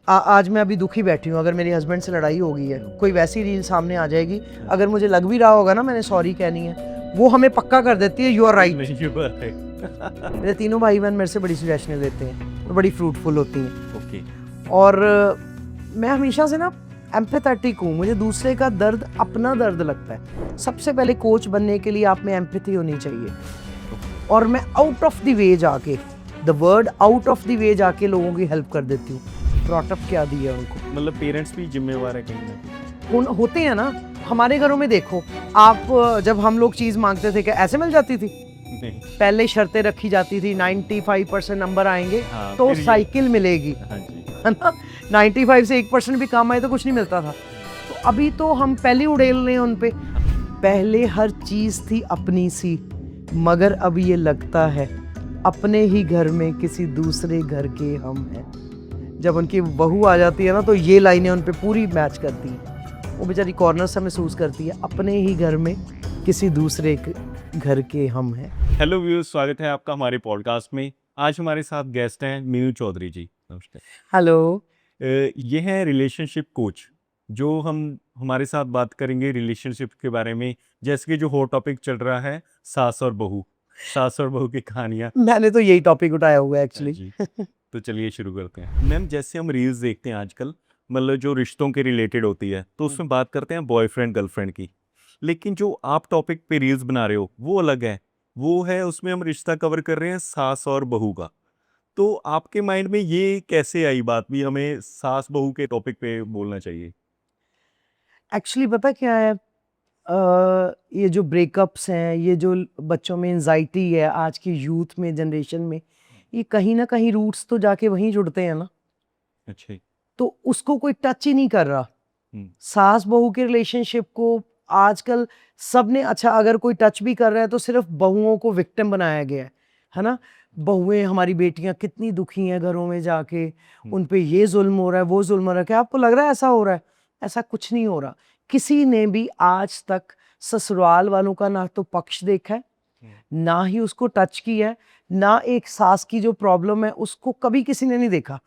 आज मैं अभी दुखी बैठी हूँ, अगर मेरी हस्बैंड से लड़ाई हो गई है, कोई वैसी रील सामने आ जाएगी, अगर मुझे लग भी रहा होगा ना मैंने सॉरी कहनी है, वो हमें पक्का कर देती है यू आर राइट। मेरे तीनों भाई बहन मेरे से बड़ी सजेशनें लेते हैं और बड़ी फ्रूटफुल होती हैं। ओके। और मैं हमेशा से ना एम्पैथेटिक हूँ, मुझे दूसरे का दर्द अपना दर्द लगता है। सबसे पहले कोच बनने के लिए आप में एम्पैथी होनी चाहिए, और मैं आउट ऑफ द वे जाके, the word out of the way जाके लोगों की हेल्प कर देती हूँ। ब्रॉटअप क्या दिया उनको, मतलब पेरेंट्स भी जिम्मेवार है कहीं ना होते हैं ना। हमारे घरों में देखो आप, जब हम लोग चीज़ मांगते थे क्या ऐसे मिल जाती थी? नहीं। पहले शर्तें रखी जाती थी, 95% नंबर आएंगे हाँ, तो फिर साइकिल मिलेगी, हाँ जी। है ना। 95 से 1% भी कम आए तो कुछ नहीं मिलता था। तो अभी तो हम पहले उड़ेल रहे हैं उन पे। पहले हर चीज़ थी अपनी सी, मगर अब ये लगता है अपने ही घर में किसी दूसरे घर के हम हैं। जब उनकी बहू आ जाती है ना तो ये लाइनें उन पे पूरी मैच करती हैं। वो बेचारी कॉर्नर से महसूस करती है अपने ही घर में किसी दूसरे घर के हम हैं। हेलो व्यूअर्स, स्वागत है आपका हमारे पॉडकास्ट में। आज हमारे साथ गेस्ट हैं मीनू चौधरी जी। नमस्ते। हेलो। ये हैं रिलेशनशिप कोच, जो हमारे साथ बात करेंगे रिलेशनशिप के बारे में। जैसे कि जो हॉट टॉपिक चल रहा है, सास और बहू की कहानियाँ। मैंने तो यही टॉपिक उठाया हुआ है एक्चुअली। जी, तो चलिए शुरू करते हैं। मैम, जैसे हम रील्स देखते हैं आजकल, मतलब जो रिश्तों के रिलेटेड होती है, तो उसमें बात करते हैं बॉयफ्रेंड गर्लफ्रेंड की। लेकिन जो आप टॉपिक पे रील्स बना रहे हो वो अलग है। वो है, उसमें हम रिश्ता कवर कर रहे हैं सास और बहू का। तो आपके माइंड में ये कैसे आई बात भी हमें सास बहू के टॉपिक पे बोलना चाहिए? एक्चुअली पता क्या है, ये जो ब्रेकअप्स हैं, ये जो बच्चों में एंजाइटी है आज की यूथ में, जनरेशन में, ये कहीं ना कहीं रूट्स तो जाके वहीं जुड़ते हैं ना। अच्छा। तो उसको कोई टच ही नहीं कर रहा। हम्म। सास बहू के रिलेशनशिप को आजकल सबने, अच्छा अगर कोई टच भी कर रहा है तो सिर्फ बहुओं को विक्टिम बनाया गया है ना। बहुएं, हमारी बेटियां कितनी दुखी हैं घरों में जाके, उन पे ये जुल्म हो रहा है, वो जुल्म हो रहा है। क्या आपको लग रहा है ऐसा हो रहा है? ऐसा कुछ नहीं हो रहा। किसी ने भी आज तक ससुराल वालों का ना तो पक्ष देखा है, ना ही उसको टच किया है, ना एक सास की जो प्रॉब्लम है उसको कभी किसी ने नहीं देखा।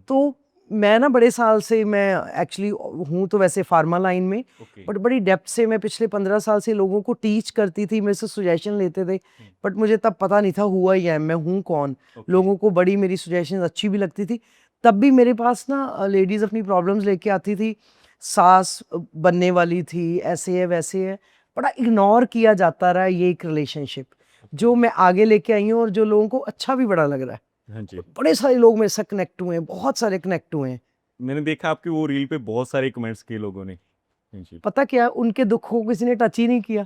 तो मैं ना बड़े साल से, मैं एक्चुअली हूँ तो वैसे फार्मा लाइन में, ओके। बट बड़ी डेप्थ से मैं पिछले 15 साल से लोगों को टीच करती थी, मेरे से सजेशन लेते थे। बट मुझे तब पता नहीं था हुआ ही है, मैं हूँ कौन। लोगों को बड़ी मेरी सजेशन अच्छी भी लगती थी। तब भी मेरे पास ना लेडीज़ अपनी प्रॉब्लम्स लेके आती थी, सास बनने वाली थी, ऐसे है वैसे है। बड़ा इग्नोर किया जाता रहा ये एक रिलेशनशिप जो मैं आगे लेके आई हूँ, और जो लोगों को अच्छा भी बड़ा लग रहा है। हाँ जी। बड़े सारे लोग मेरे से कनेक्ट हुए हैं, बहुत सारे कनेक्ट हुए हैं। मैंने देखा आपकी वो रील पे बहुत सारे कमेंट्स किए लोगों ने। हाँ जी। पता क्या, उनके दुखों को किसी ने टच ही नहीं किया।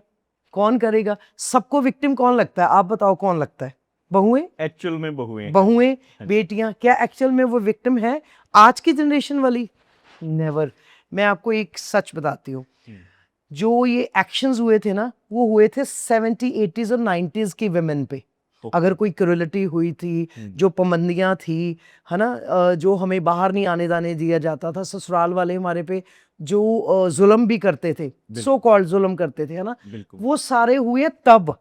कौन करेगा? सबको विक्टिम कौन लगता है? आप बताओ कौन लगता है? बहुएं। एक्चुअल में बहुएं। बहुएं, हाँ जी। बेटियां। क्या एक्चुअल में वो विक्टिम है आज की जनरेशन वाली? नेवर। मैं आपको एक सच बताती हूँ, जो ये एक्शंस हुए थे ना, वो हुए थे 70, 80s और 90s की वुमेन पे। अगर कोई क्रूरलिटी हुई थी, जो पाबंदियां थी, है ना, जो हमें बाहर नहीं आने जाने दिया जाता था, ससुराल वाले हमारे पे जो जुल्म भी करते थे, सो कॉल्ड जुल्म करते थे, है ना, वो सारे हुए तब।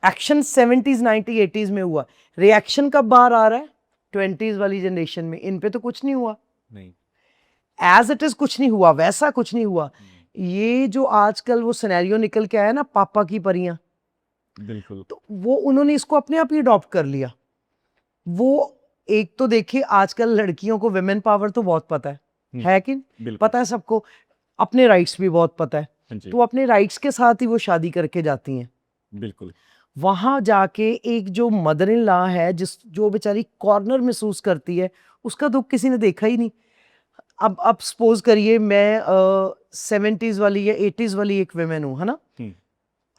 एक्शन 70s 90 80s में हुआ। रिएक्शन कब बाहर आ रहा है? 20s वाली जनरेशन में। इन पे तो कुछ नहीं हुआ, नहीं। एज इट इज कुछ नहीं हुआ, वैसा कुछ नहीं हुआ। ये जो आजकल वो सिनेरियो निकल के आया ना, पापा की परियां, बिल्कुल। तो वो उन्होंने इसको अपने आप ही अडॉप्ट कर लिया। वो एक तो देखिए, आजकल लड़कियों को विमेन पावर तो बहुत पता है कि पता है सबको, अपने राइट्स भी बहुत पता है। तो अपने राइट्स के साथ ही वो शादी करके जाती हैं। बिल्कुल। वहां जाके एक जो मदर इन लॉ है, जो बेचारी कॉर्नर महसूस करती है, उसका दुख किसी ने देखा ही नहीं। अब सपोज करिए मैं 70s वाली या 80s वाली एक विमेन हूँ, है ना।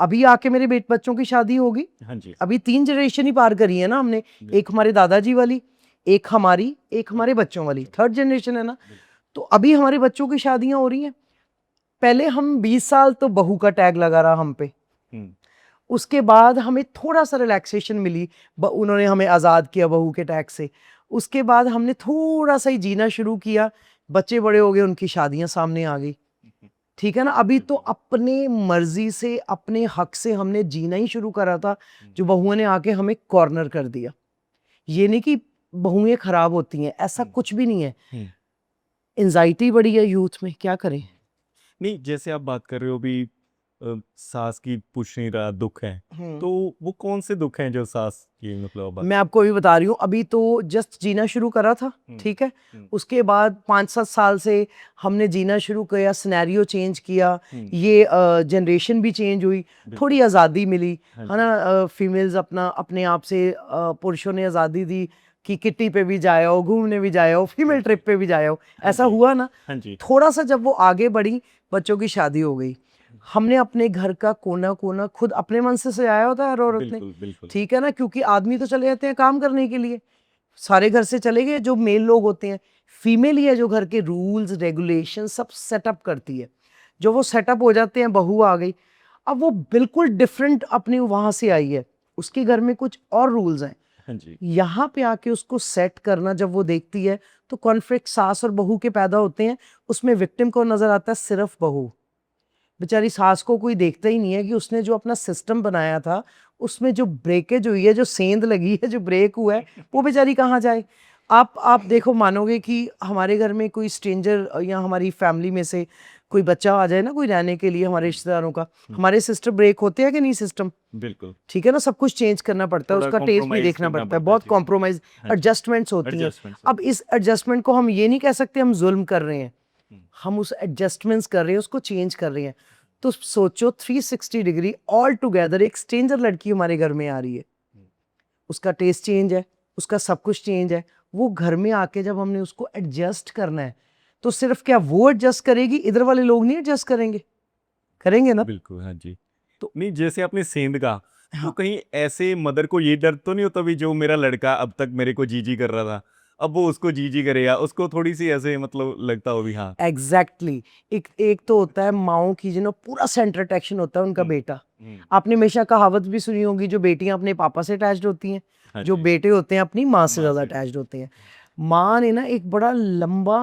अभी आके मेरे बच्चों की शादी होगी। हाँ जी। अभी 3 जनरेशन ही पार करी है ना हमने, एक हमारे दादाजी वाली, एक हमारी, एक हमारे बच्चों वाली, 3rd जनरेशन है ना। तो अभी हमारे बच्चों की शादियां हो रही हैं। पहले हम 20 साल तो बहू का टैग लगा रहा हम पे। उसके बाद हमें थोड़ा सा रिलैक्सेशन मिली, उन्होंने हमें आज़ाद किया बहू के टैग से। उसके बाद हमने थोड़ा सा ही जीना शुरू किया, बच्चे बड़े हो गए, उनकी शादियां सामने आ गई, ठीक है ना। अभी तो अपने मर्जी से, अपने हक से हमने जीना ही शुरू करा था, जो बहुओं ने आके हमें कॉर्नर कर दिया। ये नहीं कि बहुएं खराब होती हैं, ऐसा कुछ भी नहीं है। एंजाइटी बढ़ी है यूथ में, क्या करें। नहीं, जैसे आप बात कर रहे हो अभी सास की पूछ नहीं रहा दुख है, तो वो कौन से दुख हैं जो सास की मतलब आप बात। मैं आपको अभी बता रही हूँ, अभी तो जस्ट जीना शुरू करा था, ठीक है। उसके बाद 5-7 साल से हमने जीना शुरू किया, सिनेरियो चेंज किया, ये जनरेशन भी चेंज हुई, थोड़ी आज़ादी मिली, है ना। फीमेल्स अपना अपने आप से, पुरुषों ने आज़ादी दी कि किट्टी पे भी जाए हो, घूमने भी जाए हो, फीमेल ट्रिप पे भी जाए हो, ऐसा हुआ ना। थोड़ा सा जब वो आगे बढ़ी, बच्चों की शादी हो गई, हमने अपने घर का कोना कोना खुद अपने मन से सजाया होता है हर औरत ने, ठीक है ना। क्योंकि आदमी तो चले जाते हैं काम करने के लिए, सारे घर से चले गए, जो मेल लोग होते हैं, फीमेल ही है जो घर के रूल्स रेगुलेशन सब सेटअप करती है। जो वो सेटअप हो जाते हैं, बहू आ गई, अब वो बिल्कुल डिफरेंट अपनी वहां से आई है, उसके घर में कुछ और रूल्स हैं, यहाँ पे आके उसको सेट करना जब वो देखती है, तो कॉन्फ्लिक्ट सास और बहू के पैदा होते हैं। उसमें विक्टिम को नजर आता है सिर्फ बहू, बेचारी सास को कोई देखता ही नहीं है कि उसने जो अपना सिस्टम बनाया था, उसमें जो ब्रेकेज हुई है, जो सेंध लगी है, जो ब्रेक हुआ है, वो बेचारी कहाँ जाए। आप देखो, मानोगे कि हमारे घर में कोई स्ट्रेंजर या हमारी फैमिली में से कोई बच्चा आ जाए ना, कोई रहने के लिए हमारे रिश्तेदारों का, हमारे सिस्टम ब्रेक होते हैं कि नहीं सिस्टम, बिल्कुल, ठीक है ना। सब कुछ चेंज करना पड़ता है, उसका टेस्ट भी देखना पड़ता है, बहुत कॉम्प्रोमाइज एडजस्टमेंट्स होती हैं। अब इस एडजस्टमेंट को हम ये नहीं कह सकते हम जुल्म कर रहे हैं, हम उस एडजस्टमेंट्स कर रहे हैं, उसको चेंज कर रहे हैं। तो सोचो 360 डिग्री ऑल टुगेदर एक स्ट्रेंजर लड़की हमारे घर में आ रही है, उसका टेस्ट चेंज है, उसका सब कुछ चेंज है। वो घर में आके जब हमने उसको एडजस्ट करना है, तो सिर्फ क्या वो एडजस्ट करेगी, इधर वाले लोग नहीं एडजस्ट करेंगे, करेंगे ना। बिल्कुल, हाँ जी। तो नहीं, जैसे आपने सेंध का, तो कहीं ऐसे मदर को ये डर तो नहीं होता भी जो मेरा लड़का अब तक मेरे को जी कर रहा था, अब वो उसको जी करेगा, उसको थोड़ी सी ऐसे मतलब लगता हो भी हाँ। एग्जैक्टली एक तो होता है माओ की, जिन्हों पूरा सेंटर अट्रैक्शन होता है उनका बेटा। आपने हमेशा कहावत भी सुनी होगी, जो बेटियां अपने पापा से अटैच्ड होती हैं, जो बेटे होते हैं अपनी माँ से ज्यादा अटैच्ड होते हैं। माँ ने ना एक बड़ा लंबा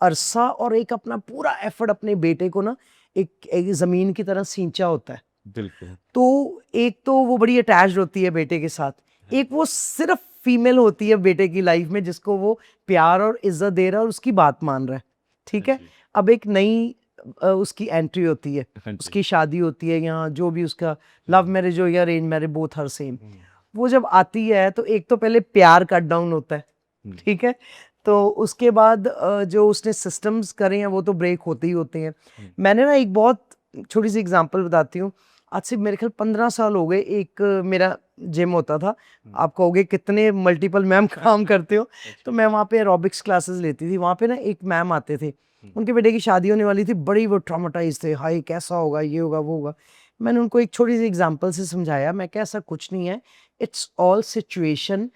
अरसा और एक अपना पूरा एफर्ट अपने बेटे को ना एक जमीन की तरह सींचा होता है। बिल्कुल। तो एक तो वो बड़ी अटैच्ड होती है बेटे के साथ, एक वो सिर्फ फीमेल होती है बेटे की लाइफ में जिसको वो प्यार और इज्जत दे रहा है और उसकी बात मान रहा है, ठीक है। अब एक नई उसकी एंट्री होती है, उसकी शादी होती है, यहाँ जो भी उसका लव मैरिज हो या arrange marriage, both her same. वो जब आती है तो एक तो पहले प्यार कट डाउन होता है, ठीक है। तो उसके बाद जो उसने सिस्टम्स करे हैं वो तो ब्रेक होते ही होते हैं। मैंने ना एक बहुत छोटी सी एग्जांपल बताती हूँ। आज से मेरे ख्याल 15 साल हो गए, एक मेरा जिम होता था। आप कहोगे कितने मल्टीपल मैम काम करते हो, तो मैं वहाँ पे एरोबिक्स क्लासेस लेती थी। वहाँ पे ना एक मैम आते थे, उनके बेटे की शादी होने वाली थी, बड़ी वो ट्रॉमेटाइज थे, हाय कैसा होगा, ये होगा वो होगा। मैंने उनको एक छोटी सी एग्जांपल से समझाया, मैं क्या ऐसा कुछ नहीं है, इट्स ऑल सिचुएशन।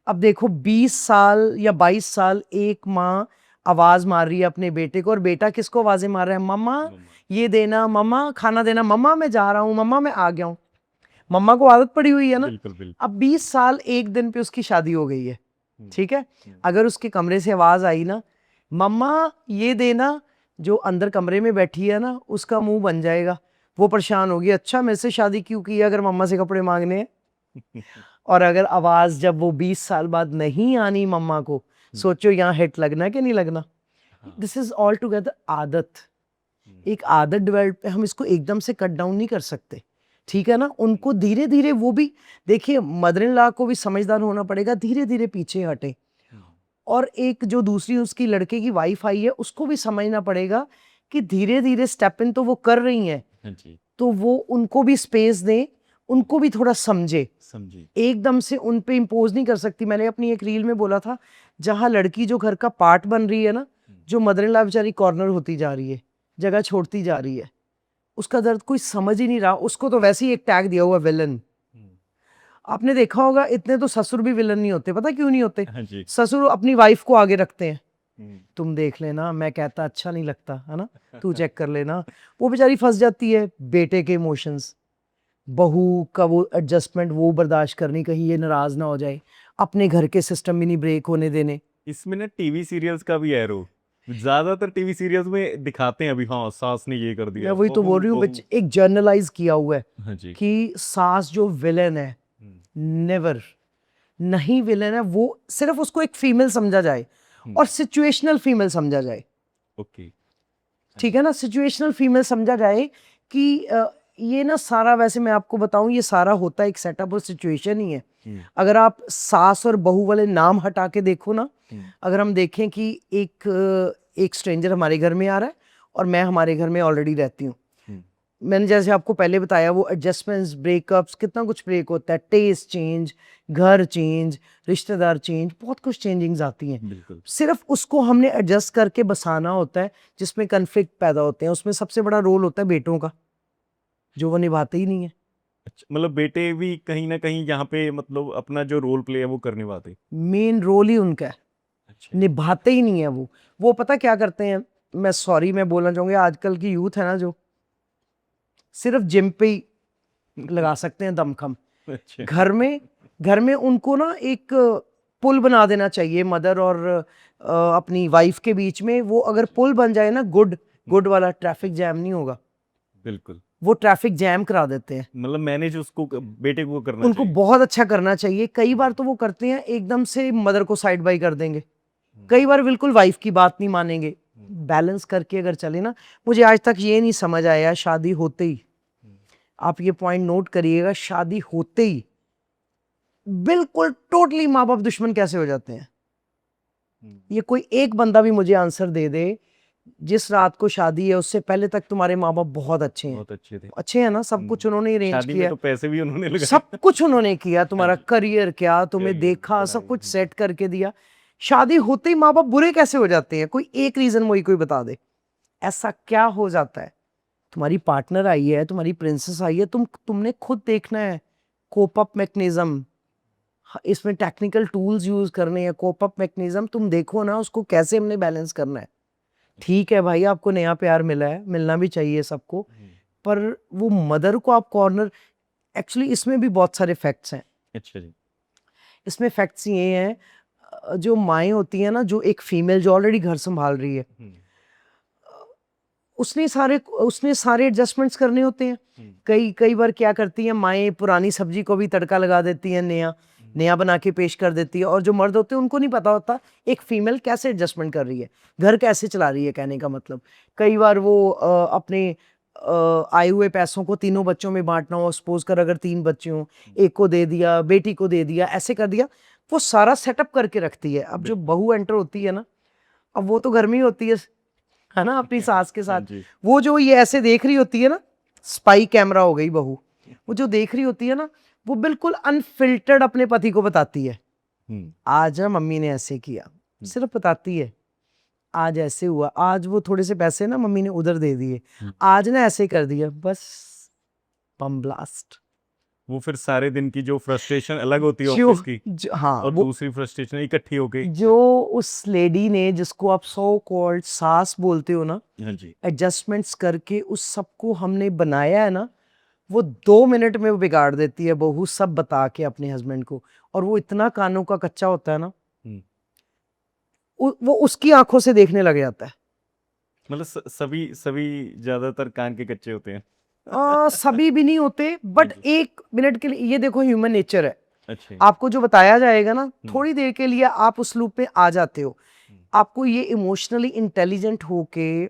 अब देखो 20 साल या 22 साल एक माँ आवाज मार रही है अपने बेटे को, और बेटा किसको आवाजें मार रहा है, मम्मा ये देना, मम्मा खाना देना, मम्मा मैं जा रहा हूँ, मम्मा मैं आ गया हूँ। मम्मा को आदत पड़ी हुई है ना। बिल्कुल, बिल्कुल। अब 20 साल एक दिन पे उसकी शादी हो गई है, ठीक है। अगर उसके कमरे से आवाज आई ना, मम्मा ये देना, जो अंदर कमरे में बैठी है ना उसका मुंह बन जाएगा, वो परेशान होगी, अच्छा मेरे से शादी क्यों की अगर मम्मा से कपड़े मांगने हैं। और अगर आवाज जब वो 20 साल बाद नहीं आनी मम्मा को, सोचो यहाँ हिट लगना कि नहीं लगना। दिस इज ऑल टुगेदर आदत, एक आदत डेवलप, हम इसको एकदम से कट डाउन नहीं कर सकते, ठीक है ना। उनको धीरे धीरे, वो भी देखिए मदर इन लॉ को भी समझदार होना पड़ेगा, धीरे धीरे पीछे हटे। और एक जो दूसरी उसकी लड़के की वाइफ आई है, उसको भी समझना पड़ेगा कि धीरे धीरे स्टेप इन तो वो कर रही हैं, तो वो उनको भी स्पेस दें, उनको भी थोड़ा समझे, एकदम से उन पे इम्पोज नहीं कर सकती। मैंने अपनी एक रील में बोला था, जहां लड़की जो घर का पार्ट बन रही है ना, जो मदर इन लॉ बेचारी कॉर्नर होती जा रही है, जगह छोड़ती जा रही है, उसका दर्द कोई समझ ही नहीं रहा, उसको तो वैसे ही एक टैग दिया हुआ विलन। आपने देखा होगा इतने तो ससुर भी विलन नहीं होते, पता क्यों नहीं होते? ससुर अपनी वाइफ को आगे रखते हैं, तुम देख लेना, मैं कहता अच्छा नहीं लगता है ना, तू चेक कर लेना। वो बेचारी फंस जाती है बेटे के इमोशंस, बहू का वो एडजस्टमेंट वो बर्दाश्त करनी, कहीं ये नाराज ना हो जाए, अपने घर के सिस्टम भी नहीं ब्रेक होने देने। इसमें ना टीवी सीरियल्स का भी है रो, ज्यादातर टीवी सीरियल्स में दिखाते हैं अभी, हाँ सास ने ये कर दिया। मैं वही तो बोल रही हूँ, एक जर्नलाइज किया हुआ है, हाँ जी, कि सास जो विलेन है, नेवर, नहीं विलेन है वो, सिर्फ उसको एक फीमेल समझा जाए और सिचुएशनल फीमेल समझा जाए, ओके। ठीक है ना, सिचुएशनल फीमेल समझा जाए कि ये ना सारा, वैसे मैं आपको बताऊं, ये सारा होता है एक सेटअप और सिचुएशन ही है। अगर आप सास और बहू वाले नाम हटा के देखो ना, अगर हम देखें कि एक स्ट्रेंजर हमारे घर में आ रहा है और मैं हमारे घर में ऑलरेडी रहती हूँ, मैंने जैसे आपको पहले बताया वो एडजस्टमेंट्स, ब्रेकअप्स, कितना कुछ ब्रेक होता है, टेस्ट चेंज, घर चेंज, रिश्तेदार चेंज, बहुत कुछ चेंजिंग्स आती हैं। बिल्कुल। सिर्फ उसको हमने एडजस्ट करके बसाना होता है, जिसमें कन्फ्लिक्ट पैदा होते हैं। उसमें सबसे बड़ा रोल होता है बेटों का, जो वो निभाते ही नहीं है। अच्छा, मतलब बेटे भी कहीं ना कहीं यहाँ पे मतलब अपना जो रोल प्ले है वो करने वाले। मेन रोल ही उनका है, अच्छा। निभाते ही नहीं है वो पता क्या करते हैं, मैं बोलना चाहूँगा, आजकल की यूथ है ना जो सिर्फ जिम पे ही लगा सकते हैं दमखम। अच्छा। घर में उनको ना एक पुल बना देना चाहिए मदर और अपनी वाइफ के बीच में। वो अगर पुल बन जाए ना, गुड वाला, ट्रैफिक जैम नहीं होगा। बिल्कुल। वो ट्रैफिक जैम करा देते हैं। मतलब मैनेज उसको बेटे को करना उनको चाहिए। बहुत अच्छा करना चाहिए। कई बार तो वो करते हैं एकदम से मदर को साइड बाई कर देंगे, कई बार बिल्कुल वाइफ की बात नहीं मानेंगे। बैलेंस करके अगर चले ना, मुझे आज तक ये नहीं समझ आया, शादी होते ही, आप ये पॉइंट नोट करिएगा, शादी होते ही बिल्कुल टोटली माँ बाप दुश्मन कैसे हो जाते हैं। ये कोई एक बंदा भी मुझे आंसर दे दे, जिस रात को शादी है उससे पहले तक तुम्हारे माँ बाप बहुत अच्छे हैं। बहुत अच्छे थे। अच्छे हैं ना, सब कुछ उन्होंने अरेंज शादी में किया, तो पैसे भी उन्होंने लगाए। सब कुछ उन्होंने किया, तुम्हारा करियर क्या, तुम्हें करियर, देखा, सब पढ़ाई, कुछ सेट करके दिया। शादी होते ही माँ बाप बुरे कैसे हो जाते हैं? कोई एक रीजन मुझे कोई बता दे, ऐसा क्या हो जाता है? तुम्हारी पार्टनर आई है, तुम्हारी प्रिंसेस आई है, तुमने खुद देखना है कोप अप मैकेनिज्म, इसमें टेक्निकल टूल्स यूज करने हैं। कोप अप मैकेनिज्म तुम देखो ना, उसको कैसे हमने बैलेंस करना है। ठीक है भाई, आपको नया प्यार मिला है, मिलना भी चाहिए सबको, पर वो मदर को आप कॉर्नर, एक्चुअली इसमें भी बहुत सारे फैक्ट्स हैं। अच्छा जी। इसमें फैक्ट्स ये हैं, जो माएँ होती हैं ना, जो एक फीमेल जो ऑलरेडी घर संभाल रही है, उसने सारे एडजस्टमेंट्स करने होते हैं। कई बार क्या करती हैं माएँ, पुरानी सब्जी को भी तड़का लगा देती हैं, नया बना के पेश कर देती है। और जो मर्द होते हैं उनको नहीं पता होता एक फीमेल कैसे एडजस्टमेंट कर रही है, घर कैसे चला रही है। कहने का मतलब, कई बार वो अपने आए हुए पैसों को तीनों बच्चों में बांटना हो, सपोज कर अगर 3 बच्चे हों, एक को दे दिया, बेटी को दे दिया, ऐसे कर दिया, वो सारा सेटअप करके रखती है। अब जो बहू एंटर होती है ना, अब वो तो घर में ही होती है ना, अपनी सास के साथ। वो जो ये ऐसे देख रही होती है ना, स्पाई कैमरा हो गई बहू, वो जो देख रही होती है ना, वो बिल्कुल अनफिल्टर्ड अपने पति को बताती है, आज ना मम्मी ने ऐसे किया, सिर्फ बताती है, आज ऐसे हुआ, आज वो थोड़े से पैसे ना मम्मी ने उधर दे दिए, आज ना ऐसे कर दिया, बस बम ब्लास्ट। वो फिर सारे दिन की जो फ्रस्ट्रेशन अलग होती है जो ऑफिस की, हाँ, और वो दूसरी फ्रस्ट्रेशन इकट्ठी हो गई। जो उस लेडी ने, जिसको आप सो कॉल्ड सास बोलते हो ना, हाँ जी। एडजस्टमेंट्स करके उस सबको हमने बनाया है ना, वो 2 मिनट में वो बिगाड़ देती है बहू, सब बता के अपने हस्बैंड को। और वो इतना कानों का कच्चा होता है ना, वो उसकी आंखों से देखने लग जाता है। मतलब सभी सभी ज्यादातर कान के कच्चे होते हैं। सभी भी नहीं होते, बट 1 मिनट के लिए, ये देखो ह्यूमन नेचर है। अच्छा। आपको जो बताया जाएगा ना, थोड़ी देर के लिए आप उस लूप में आ जाते हो। आपको ये इमोशनली इंटेलिजेंट होके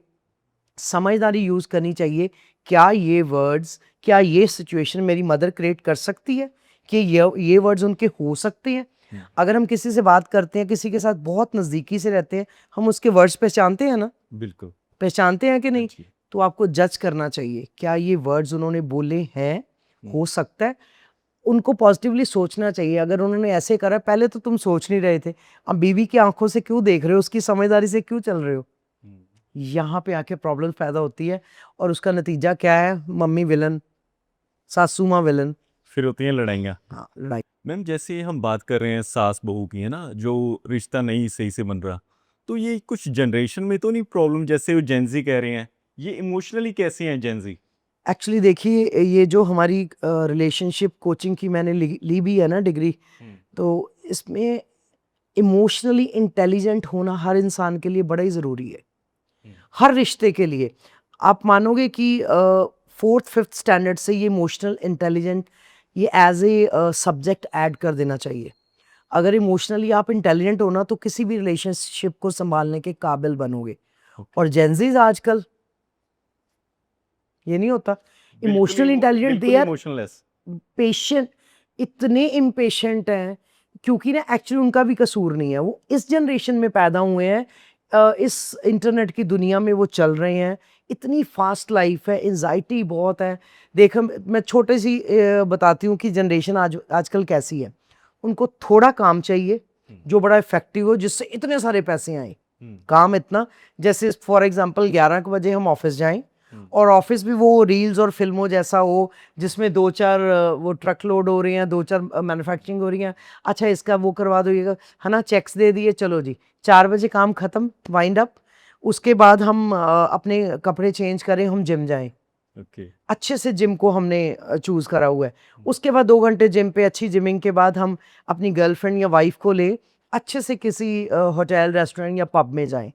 समझदारी यूज करनी चाहिए। क्या ये वर्ड्स, क्या ये सिचुएशन मेरी मदर क्रिएट कर सकती है, कि ये वर्ड्स उनके हो सकते हैं। अगर हम किसी से बात करते हैं, किसी के साथ बहुत नजदीकी से रहते हैं, हम उसके वर्ड्स पहचानते हैं ना, बिल्कुल पहचानते हैं कि नहीं? तो आपको जज करना चाहिए, क्या ये वर्ड्स उन्होंने बोले हैं, हो सकता है। उनको पॉजिटिवली सोचना चाहिए। अगर उन्होंने ऐसे करा, पहले तो तुम सोच नहीं रहे थे, अब बीवी की आंखों से क्यों देख रहे हो, उसकी समझदारी से क्यों चल रहे हो? यहाँ पे आके प्रॉब्लम पैदा होती है, और उसका नतीजा क्या है? मम्मी विलन, सासू माँ विलन, फिर होती हैं लड़ाइयाँ। हाँ, लड़ाई। मैम जैसे हम बात कर रहे हैं सास बहू की, है ना, जो रिश्ता नहीं सही से बन रहा, तो ये कुछ जनरेशन में तो नहीं प्रॉब्लम, जैसे वो जेंजी कह रहे हैं, ये इमोशनली कैसे हैं जेंजी? एक्चुअली देखिए, ये जो हमारी रिलेशनशिप कोचिंग की मैंने ली भी है ना डिग्री, तो इसमें इमोशनली इंटेलिजेंट होना हर इंसान के लिए बड़ा ही ज़रूरी है, हर रिश्ते के लिए। आप मानोगे कि 4th 5th स्टैंडर्ड से ये इमोशनल इंटेलिजेंट, ये एज ए सब्जेक्ट ऐड कर देना चाहिए। अगर इमोशनली आप इंटेलिजेंट हो ना, तो किसी भी रिलेशनशिप को संभालने के काबिल बनोगे। और जेंजीज आजकल ये नहीं होता, emotional intelligent, they are emotionless. Patient, इतने इम्पेशेंट हैं, क्योंकि ना एक्चुअली उनका भी कसूर नहीं है, वो इस जनरेशन में पैदा हुए हैं, इस इंटरनेट की दुनिया में वो चल रहे हैं, इतनी फास्ट लाइफ है, एंजाइटी बहुत है। देख मैं छोटे सी बताती हूँ कि जनरेशन आजकल कैसी है। उनको थोड़ा काम चाहिए जो बड़ा इफेक्टिव हो, जिससे इतने सारे पैसे आए। काम इतना, जैसे फॉर एग्जांपल 11 बजे हम ऑफिस जाएं और ऑफिस भी वो रील्स और फिल्मों जैसा हो, जिसमें 2-4 वो ट्रक लोड हो रही हैं, 2-4 मैन्युफैक्चरिंग हो रही हैं, अच्छा इसका वो करवा दो, ये है ना, चेक्स दे दिए, चलो जी 4 बजे काम ख़त्म, वाइंड अप। उसके बाद हम अपने कपड़े चेंज करें, हम जिम जाएं। अच्छे से जिम को हमने चूज़ करा हुआ है। उसके बाद 2 घंटे जिम पे, अच्छी जिमिंग के बाद हम अपनी गर्लफ्रेंड या वाइफ को ले अच्छे से किसी होटल, रेस्टोरेंट या पब में जाएं।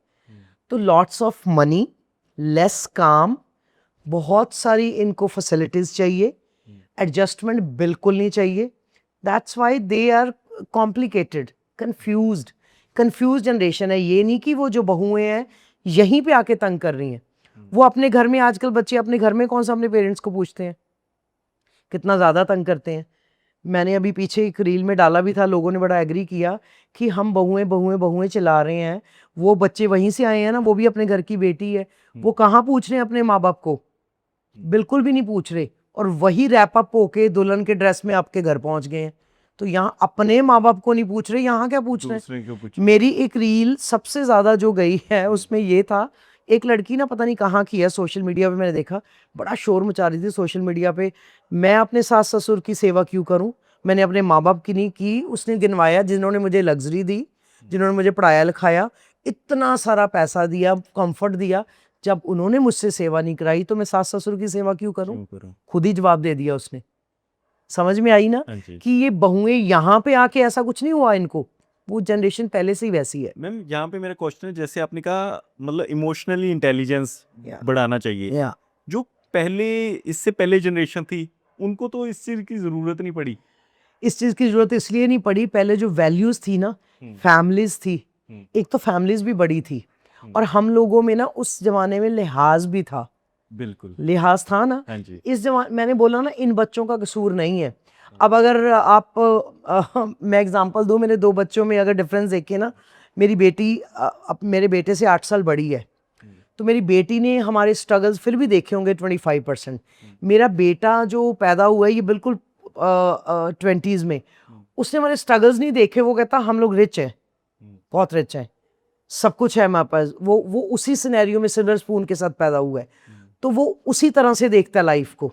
तो लॉट्स ऑफ मनी, लेस काम, बहुत सारी इनको फैसिलिटीज़ चाहिए, एडजस्टमेंट बिल्कुल नहीं चाहिए। That's why they are complicated, confuse generation है। ये नहीं कि वो जो बहुएं हैं यहीं पे आके तंग कर रही हैं, वो अपने घर में, आजकल बच्चे अपने घर में कौन सा अपने पेरेंट्स को पूछते हैं, कितना ज़्यादा तंग करते हैं। मैंने अभी पीछे एक रील में डाला भी था, लोगों ने बड़ा एग्री किया कि हम बहुएं चिल्ला रहे हैं, वो बच्चे वहीं से आए हैं ना, वो भी अपने घर की बेटी है, वो कहाँ पूछ रहे हैं अपने माँ बाप को, बिल्कुल भी नहीं पूछ रहे, और वही रैप अप होके दुल्हन के ड्रेस में आपके घर पहुंच गए हैं। तो यहाँ अपने माँ बाप को नहीं पूछ रहे, यहाँ क्या पूछ रहे हैं। मेरी एक रील सबसे ज्यादा जो गई है उसमें ये था, एक लड़की ना पता नहीं कहाँ की है, सोशल मीडिया पे मैंने देखा, बड़ा शोर मचा रही थी सोशल मीडिया पे, मैं अपने सास ससुर की सेवा क्यों करूं, मैंने अपने माँ बाप की नहीं की। उसने गिनवाया जिन्होंने मुझे लग्जरी दी, जिन्होंने मुझे पढ़ाया लिखाया, इतना सारा पैसा दिया, कंफर्ट दिया, जब उन्होंने मुझसे सेवा नहीं कराई तो मैं सास ससुर की सेवा क्यों करूं। खुद ही जवाब दे दिया उसने। समझ में आई ना कि ये बहुएं यहाँ पे आके ऐसा कुछ नहीं हुआ इनको, वो जनरेशन पहले से ही वैसी है। मैम यहाँ पे मेरा क्वेश्चन है, जैसे आपने कहा मतलब इमोशनली इंटेलिजेंस बढ़ाना चाहिए, जो पहले इससे पहले जनरेशन थी उनको तो इस चीज की जरूरत नहीं पड़ी। इस चीज की जरूरत इसलिए नहीं पड़ी, पहले जो वैल्यूज थी ना, फैमिलीज थी, एक तो फैमिलीज भी बड़ी थी, और हम लोगों में ना उस जमाने में लिहाज भी था। बिल्कुल लिहाज था ना। हाँ जी। इस जमाने, मैंने बोला ना इन बच्चों का कसूर नहीं है। अब अगर आप मैं एग्जांपल दूं, मेरे 2 बच्चों में अगर डिफरेंस देखें ना, मेरी बेटी अब मेरे बेटे से 8 साल बड़ी है, तो मेरी बेटी ने हमारे स्ट्रगल्स फिर भी देखे होंगे 25%। मेरा बेटा जो पैदा हुआ है ये बिल्कुल 20s में, उसने हमारे स्ट्रगल्स नहीं देखे, वो कहता हम लोग रिच हैं, बहुत रिच हैं, सब कुछ है हमारे पास। वो उसी सिनेरियो में सिल्वर स्पून के साथ पैदा हुआ है, तो वो उसी तरह से देखता है लाइफ को,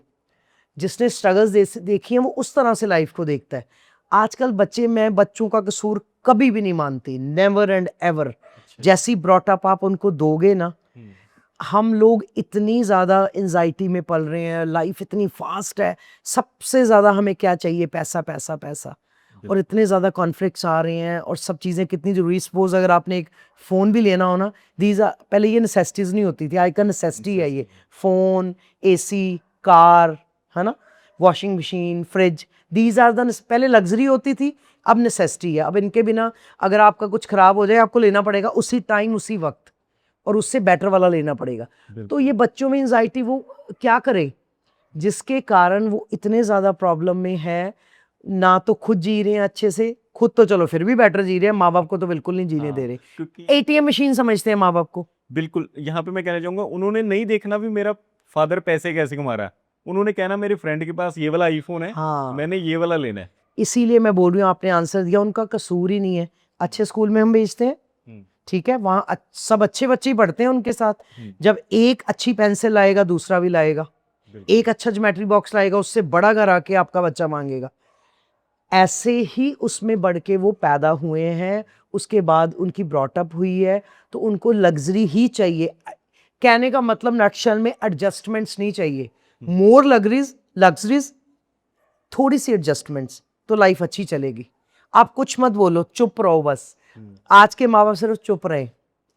जिसने स्ट्रगल्स देखी हैं वो उस तरह से लाइफ को देखता है। आजकल बच्चे, मैं बच्चों का कसूर कभी भी नहीं मानती, नेवर एंड एवर। जैसी ब्रॉटअप आप उनको दोगे ना, हम लोग इतनी ज़्यादा एंजाइटी में पल रहे हैं, लाइफ इतनी फास्ट है, सबसे ज़्यादा हमें क्या चाहिए, पैसा पैसा पैसा, और इतने ज़्यादा कॉन्फ्लिक्ट्स आ रहे हैं, और सब चीज़ें कितनी ज़रूरी। सपोज अगर आपने एक फ़ोन भी लेना हो ना, दीज पहले ये नेसेसिटीज़ नहीं होती थी, आज का नेसेसिटी है ये, फ़ोन, एसी, कार, है ना, washing machine, fridge, these are the, पहले लग्जरी होती थी, अब नेसेसिटी है। अब इनके बिना अगर आपका कुछ ख़राब हो जाए, आपको लेना पड़ेगा उसी टाइम उसी वक्त, और उससे बेटर वाला लेना पड़ेगा। तो ये बच्चों में एंजाइटी, वो क्या करे, जिसके कारण वो इतने ज़्यादा प्रॉब्लम में है। ना तो खुद जी रहे हैं अच्छे से, खुद तो चलो फिर भी बेटर जी रहे हैं, माँ बाप को तो बिल्कुल नहीं जीने दे रहे, क्योंकि ATM मशीन समझते हैं माँ बाप को। बिल्कुल, यहाँ पे मैं कहना चाहूंगा, उन्होंने नहीं देखना भी मेरा फादर पैसे कैसे कमा रहा है, उन्होंने कहना मेरे फ्रेंड के पास ये वाला आईफोन है, मैंने ये वाला लेना है। इसीलिए मैं बोल रही हूँ, आपने आंसर दिया, उनका कसूर ही नहीं है। अच्छे स्कूल में हम भेजते हैं, ठीक है, वहाँ सब अच्छे बच्चे ही पढ़ते हैं उनके साथ। जब एक अच्छी पेंसिल लाएगा दूसरा भी लाएगा, एक अच्छा ज्योमेट्री बॉक्स लाएगा, उससे बड़ा घर आके आपका बच्चा मांगेगा। ऐसे ही उसमें बढ़ के वो पैदा हुए हैं, उसके बाद उनकी ब्रॉटअप हुई है, तो उनको लग्जरी ही चाहिए। कहने का मतलब नटशल में एडजस्टमेंट्स नहीं चाहिए, मोर लग्जरीज, थोड़ी सी एडजस्टमेंट्स, तो लाइफ अच्छी चलेगी। आप कुछ मत बोलो, चुप रहो बस। आज के माँ बाप सिर्फ चुप रहे।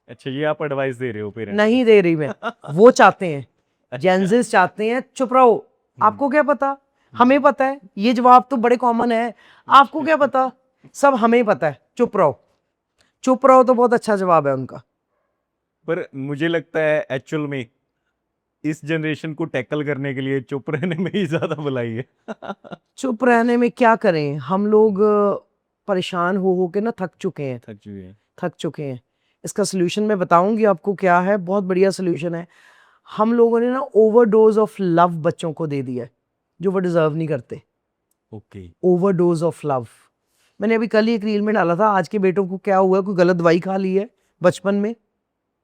अच्छा, ये आप एडवाइस दे रहे हो पेरेंट्स? नहीं दे रही मैं, वो चाहते हैं, जेंजिस चाहते हैं चुप रहो। आपको क्या पता, हमें पता है, ये जवाब तो बड़े कॉमन है। आपको क्या पता, सब हमें पता है, चुप रहो। चुप रहो तो बहुत अच्छा जवाब है उनका। पर मुझे लगता है एक्चुअल में इस जनरेशन को टैकल करने के लिए चुप रहने में ही ज्यादा भलाई है। चुप रहने में क्या करें हम लोग, परेशान हो के ना थक चुके हैं, थक चुके हैं। थक चुके हैं। इसका सोल्यूशन मैं बताऊंगी आपको क्या है, बहुत बढ़िया सोल्यूशन है। हम लोगों ने ना ओवरडोज ऑफ लव बच्चों को दे दिया है जो वो डिजर्व नहीं करते। ओके। Overdose of love. मैंने अभी कल ही एक रील में डाला था, आज के बेटों को क्या हुआ, कोई गलत दवाई खा ली है बचपन में?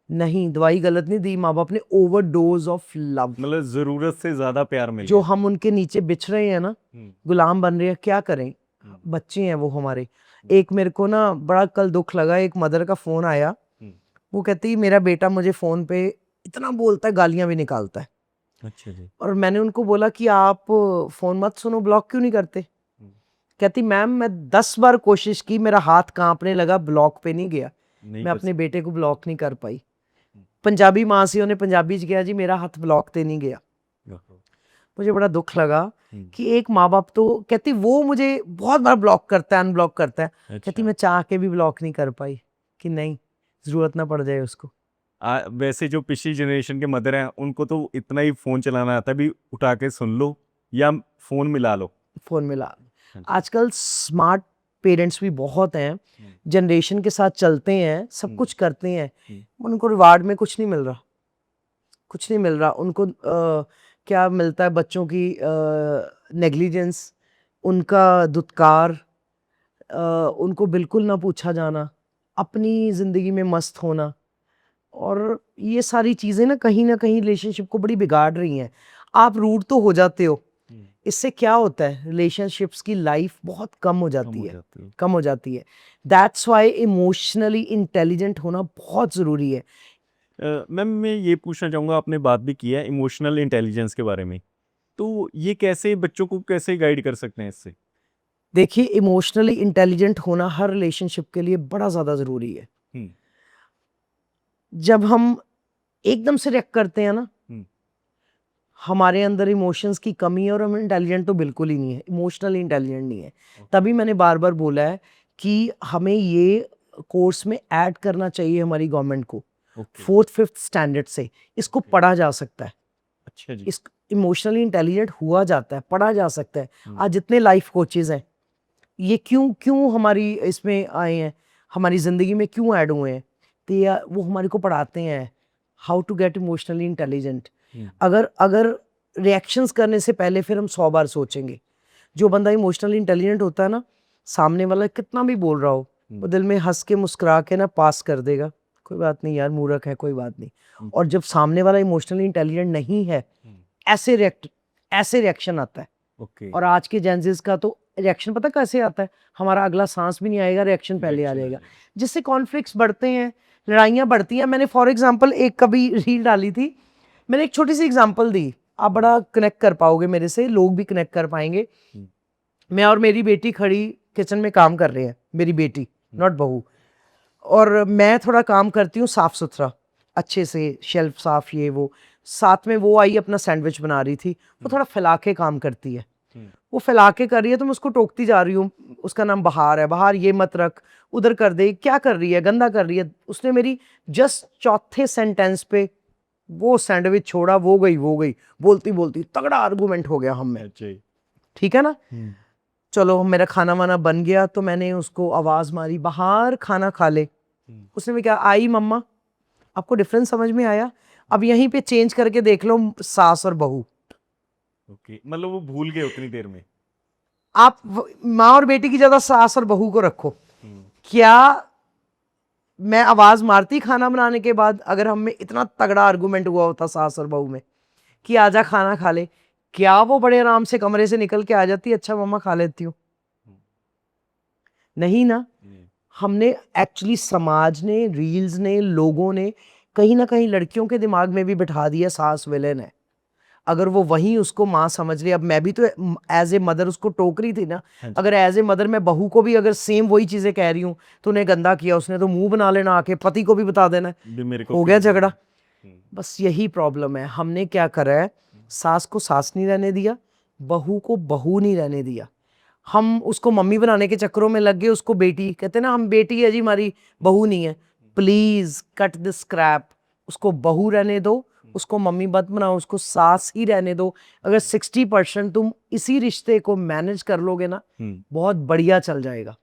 नहीं, दवाई गलत नहीं दी, माँ बाप ने ओवरडोज ऑफ लव। मतलब जरूरत से ज्यादा प्यार मिल जो गया। हम उनके नीचे बिछ रहे हैं ना, गुलाम बन रहे हैं, क्या करें? बच्चे हैं वो हमारे। एक मेरे को ना बड़ा कल दुख लगा, एक मदर का फोन आया, वो कहती मेरा बेटा मुझे फोन पे इतना बोलता है, गालियां भी निकालता है। अच्छा जी। और मैंने उनको बोला कि आप फोन मत सुनो, ब्लॉक क्यों नहीं करते? कहती मैम मैं 10 बार कोशिश की, मेरा हाथ कांपने लगा, ब्लॉक पे नहीं गया। नहीं मैं कर अपने बेटे को ब्लॉक नहीं कर पाई। पंजाबी माँ से उन्हें पंजाबी च गया जी, मेरा हाथ ब्लॉक पे नहीं गया। सकते। मुझे बड़ा दुख लगा कि एक माँ बाप तो, कहती वो मुझे बहुत बार ब्लॉक करता है, अनब्लॉक करता है। कहती अच्छा। मैं चाह के भी ब्लॉक नहीं कर पाई कि नहीं, जरूरत ना पड़ जाए उसको। वैसे जो पिछली जनरेशन के मदर हैं उनको तो इतना ही फोन चलाना आता है, भी उठा के सुन लो या फोन मिला लो। फोन मिला। हाँ। आजकल स्मार्ट पेरेंट्स भी बहुत हैं, जनरेशन के साथ चलते हैं, सब कुछ करते हैं, उनको रिवार्ड में कुछ नहीं मिल रहा, कुछ नहीं मिल रहा उनको। क्या मिलता है? बच्चों की नेग्लिजेंस, उनका दुत्कार, उनको बिल्कुल ना पूछा जाना, अपनी ज़िंदगी में मस्त होना। और ये सारी चीज़ें ना कहीं रिलेशनशिप को बड़ी बिगाड़ रही हैं। आप रूड तो हो जाते हो, इससे क्या होता है, रिलेशनशिप्स की लाइफ बहुत कम हो जाती है, कम हो जाती है। दैट्स वाई इमोशनली इंटेलिजेंट होना बहुत ज़रूरी है। मैम मैं ये पूछना चाहूँगा, आपने बात भी की है इमोशनल इंटेलिजेंस के बारे में, तो ये कैसे बच्चों को कैसे गाइड कर सकते हैं इससे? देखिए, इमोशनली इंटेलिजेंट होना हर रिलेशनशिप के लिए बड़ा ज़्यादा ज़रूरी है। हम्म, जब हम एकदम से रिएक्ट करते हैं ना, हम्म, हमारे अंदर इमोशंस की कमी है, और हम इंटेलिजेंट तो बिल्कुल ही नहीं है, इमोशनली इंटेलिजेंट नहीं है। तभी मैंने बार बार बोला है कि हमें ये कोर्स में ऐड करना चाहिए हमारी गवर्नमेंट को, ओके। 4th-5th स्टैंडर्ड से इसको पढ़ा जा सकता है। अच्छा जी। इस इमोशनली इंटेलिजेंट हुआ जाता है, पढ़ा जा सकता है। आज जितने लाइफ कोचेज हैं, ये क्यों क्यों हमारी इसमें आए हैं, हमारी ज़िंदगी में क्यों ऐड हुए हैं? तो ये वो हमारे को पढ़ाते हैं how to get emotionally intelligent. अगर अगर रिएक्शंस करने से पहले फिर हम 100 बार सोचेंगे। जो बंदा इमोशनली इंटेलिजेंट होता है ना, सामने वाला कितना भी बोल रहा हो, वो दिल में हंस के मुस्कुरा के ना पास कर देगा, कोई बात नहीं यार, मूर्ख है, कोई बात नहीं। और जब सामने वाला इमोशनली इंटेलिजेंट नहीं है, ऐसे रिएक्शन आता है। ओके। और आज के जेंजिस का तो रिएक्शन पता कैसे आता है, हमारा अगला सांस भी नहीं आएगा, रिएक्शन पहले आ जाएगा, जिससे कॉन्फ्लिक्ट्स बढ़ते हैं, लड़ाइयाँ बढ़ती हैं। मैंने फॉर एग्जांपल एक कभी रील डाली थी, मैंने एक छोटी सी एग्जांपल दी, आप बड़ा कनेक्ट कर पाओगे मेरे से, लोग भी कनेक्ट कर पाएंगे। मैं और मेरी बेटी खड़ी किचन में काम कर रहे हैं, मेरी बेटी, नॉट बहू, और मैं थोड़ा काम करती हूँ साफ सुथरा, अच्छे से शेल्फ साफ, ये वो। साथ में वो आई अपना सैंडविच बना रही थी, वो थोड़ा फैला के काम करती है, वो फैला के कर रही है, तो मैं उसको टोकती जा रही हूँ, उसका नाम बहार है, बहार ये मत रख, उधर कर दे, क्या कर रही है, गंदा कर रही है। उसने मेरी जस्ट चौथे सेंटेंस पे वो सैंडविच छोड़ा, वो गई बोलती बोलती, तगड़ा आर्गूमेंट हो गया हम में। ठीक है ना? चलो मेरा खाना वाना बन गया, तो मैंने उसको आवाज मारी, बाहर खाना खा ले। उसने भी क्या, आई मम्मा। आपको डिफरेंस समझ में आया? अब यहीं पे चेंज करके देख लो, सास और बहू। ओके, मतलब वो भूल गए उतनी देर में। आप माँ और बेटी की ज्यादा सास और बहू को रखो। क्या मैं आवाज मारती खाना बनाने के बाद, अगर हम में इतना तगड़ा आर्गूमेंट हुआ होता सास और बहू में कि आजा खाना खा ले, क्या वो बड़े आराम से कमरे से निकल के आ जाती, अच्छा मम्मा खा लेती हूँ? नहीं ना। हमने एक्चुअली, समाज ने, रील्स ने, लोगों ने कहीं ना कहीं लड़कियों के दिमाग में भी बिठा दिया सास विलेन है। अगर वो वहीं उसको माँ समझ ले, अब मैं भी तो एज ए मदर उसको टोक रही थी ना, अगर एज ए मदर मैं बहू को भी अगर सेम वही चीजें कह रही हूँ, तो उन्हें गंदा किया, उसने तो मुंह बना लेना आके, पति को भी बता देना, हो गया झगड़ा। बस यही प्रॉब्लम है, हमने क्या करा है, सास को सास नहीं रहने दिया, बहू को बहू नहीं रहने दिया। हम उसको मम्मी बनाने के चक्करों में लग गए, उसको बेटी कहते ना, हम बेटी है जी हमारी, बहू नहीं है। प्लीज कट दिस क्रैप, उसको बहू रहने दो, उसको मम्मी मत बनाओ, उसको सास ही रहने दो। अगर 60% तुम इसी रिश्ते को मैनेज कर लोगे ना, बहुत बढ़िया चल जाएगा,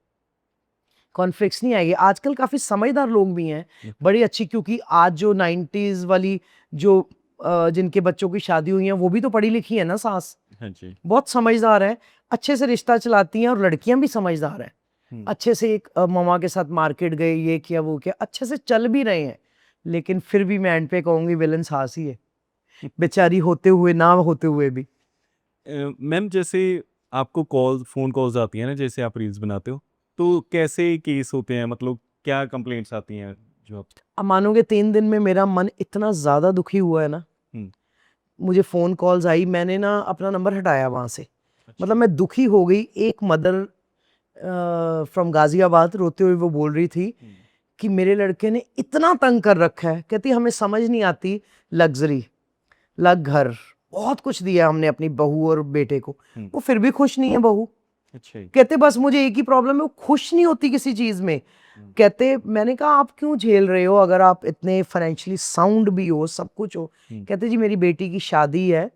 कॉन्फ्लिक्ट्स नहीं आएगी। आजकल काफ़ी समझदार लोग भी हैं, बड़ी अच्छी, क्योंकि आज जो 90s वाली जो जिनके बच्चों की शादी हुई है वो भी तो पढ़ी लिखी है ना सास, हाँ जी। बहुत समझदार है, अच्छे से रिश्ता चलाती हैं, और लड़कियां भी समझदार हैं, अच्छे से एक मामा के साथ मार्केट गए, ये किया वो किया, अच्छे से चल भी रहे हैं। लेकिन फिर भी मैं एंड पे कहूँगी विलन सास ही है, बेचारी होते हुए ना होते हुए भी। मैम जैसे आपको फ़ोन कॉल्स आती हैं ना, जैसे आप रील्स बनाते हो, तो कैसे केस होते हैं, मतलब क्या कंप्लेंट्स आती हैं जो आप? अब मानोगे 3 दिन में मेरा मन इतना ज़्यादा दुखी हुआ है ना, हुँ, मुझे फ़ोन कॉल्स आई, मैंने ना अपना नंबर हटाया वहाँ से, अच्छा। मतलब मैं दुखी हो गई। एक मदर फ्रॉम गाज़ियाबाद रोते हुए वो बोल रही थी कि मेरे लड़के ने इतना तंग कर रखा है, कहती हमें समझ नहीं आती, लग्जरी, लग घर, बहुत कुछ दिया हमने अपनी बहू और बेटे को, वो फिर भी खुश नहीं है बहू। अच्छा जी। कहते बस मुझे एक ही प्रॉब्लम है, वो खुश नहीं होती किसी चीज़ में। कहते मैंने कहा आप क्यों झेल रहे हो, अगर आप इतने फाइनेंशियली साउंड भी हो, सब कुछ हो। कहते जी मेरी बेटी की शादी है,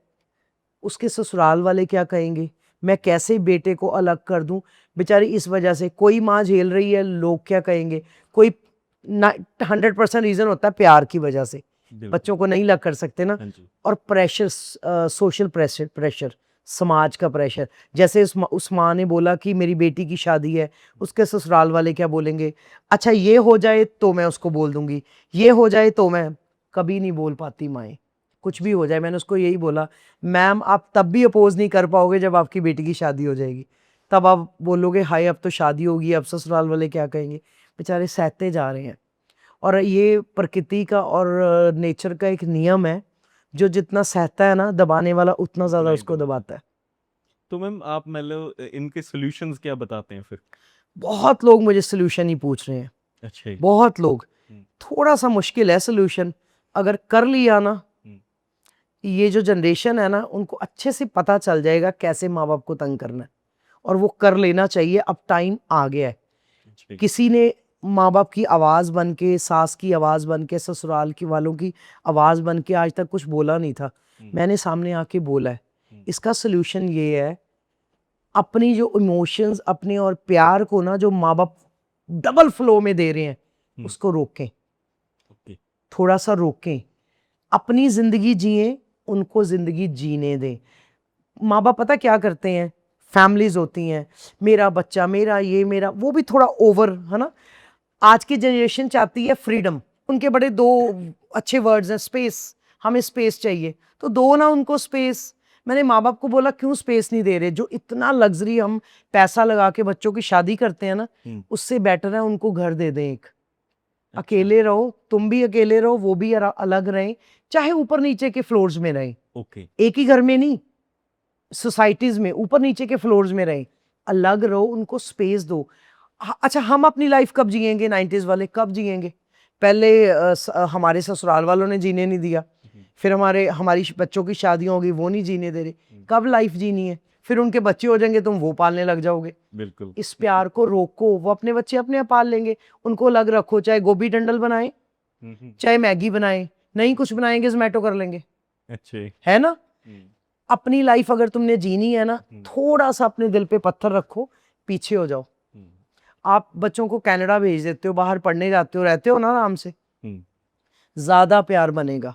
उसके ससुराल वाले क्या कहेंगे, मैं कैसे बेटे को अलग कर दूं। बेचारी इस वजह से कोई माँ झेल रही है, लोग क्या कहेंगे, कोई 100% रीज़न होता है प्यार की वजह से, बच्चों को नहीं अलग कर सकते ना। हाँ जी। और प्रेशर, सोशल प्रेशर, समाज का प्रेशर, जैसे उस माँ ने बोला कि मेरी बेटी की शादी है, उसके ससुराल वाले क्या बोलेंगे, अच्छा ये हो जाए तो मैं उसको बोल दूंगी, ये हो जाए तो मैं, कभी नहीं बोल पाती माएँ, कुछ भी हो जाए। मैंने उसको यही बोला, मैम आप तब भी अपोज नहीं कर पाओगे जब आपकी बेटी की शादी हो जाएगी, तब आप बोलोगे हाय अब तो शादी होगी, अब ससुराल वाले क्या कहेंगे। बेचारे सहते जा रहे हैं, और ये प्रकृति का और नेचर का एक नियम है, जो जितना सहता है ना दबाने वाला, उतना ज़्यादा उतना ही उसको दबाता है। दबाता है। तो मैम आप मतलब इनके सॉल्यूशंस क्या बताते हैं फिर? बहुत लोग मुझे सोल्यूशन ही पूछ रहे हैं, अच्छा जी। बहुत लोग। हुँ, थोड़ा सा मुश्किल है सोल्यूशन, अगर कर लिया ना, हुँ, ये जो जनरेशन है ना, उनको अच्छे से पता चल जाएगा कैसे माँ बाप को तंग करना है, और वो कर लेना चाहिए, अब टाइम आ गया है। अच्छा जी। किसी ने माँ बाप की आवाज़ बन के, सास की आवाज़ बन के, ससुराल की वालों की आवाज़ बन के आज तक कुछ बोला नहीं था, मैंने सामने आके बोला है। इसका सोल्यूशन ये है, अपनी जो इमोशंस अपने और प्यार को ना, जो माँ बाप डबल फ्लो में दे रहे हैं, उसको रोकें, ओके। थोड़ा सा रोकें, अपनी ज़िंदगी जिए, उनको ज़िंदगी जीने दें। माँ बाप पता क्या करते हैं, फैमिलीज होती हैं, मेरा बच्चा, मेरा ये, मेरा वो, भी थोड़ा ओवर है ना। आज की जनरेशन चाहती है फ्रीडम, उनके बड़े दो अच्छे वर्ड्स हैं, स्पेस, हमें स्पेस चाहिए, तो दो ना उनको स्पेस। मैंने माँ बाप को बोला क्यों स्पेस नहीं दे रहे, जो इतना लग्जरी हम पैसा लगा के बच्चों की शादी करते हैं ना, उससे बेटर है उनको घर दे दें एक, अकेले रहो, तुम भी अकेले रहो, वो भी अलग रहें, चाहे ऊपर नीचे के फ्लोर्स में रहें, ओके। एक ही घर में नहीं, सोसाइटीज में ऊपर नीचे के फ्लोर्स में रहें, अलग रहो, उनको स्पेस दो। अच्छा हम अपनी लाइफ कब जिएंगे, 90s वाले कब जिएंगे, पहले हमारे ससुराल वालों ने जीने नहीं दिया, फिर हमारी बच्चों की शादियां होगी, वो नहीं जीने दे रहे, कब लाइफ जीनी है, फिर उनके बच्चे हो जाएंगे, तुम वो पालने लग जाओगे। बिल्कुल। इस प्यार को रोको, वो अपने बच्चे अपने आप पाल लेंगे, उनको अलग रखो, चाहे गोभी डंडल बनाए, हुँ, हुँ। चाहे मैगी बनाए, नहीं कुछ बनाएंगे जोमेटो कर लेंगे, अच्छा जी। है ना। हुँ, अपनी लाइफ अगर तुमने जीनी है ना, हुँ, थोड़ा सा अपने दिल पे पत्थर रखो, पीछे हो जाओ। हुँ, आप बच्चों को कनाडा भेज देते हो, बाहर पढ़ने जाते हो, रहते हो ना आराम से, हुँ, ज्यादा प्यार बनेगा।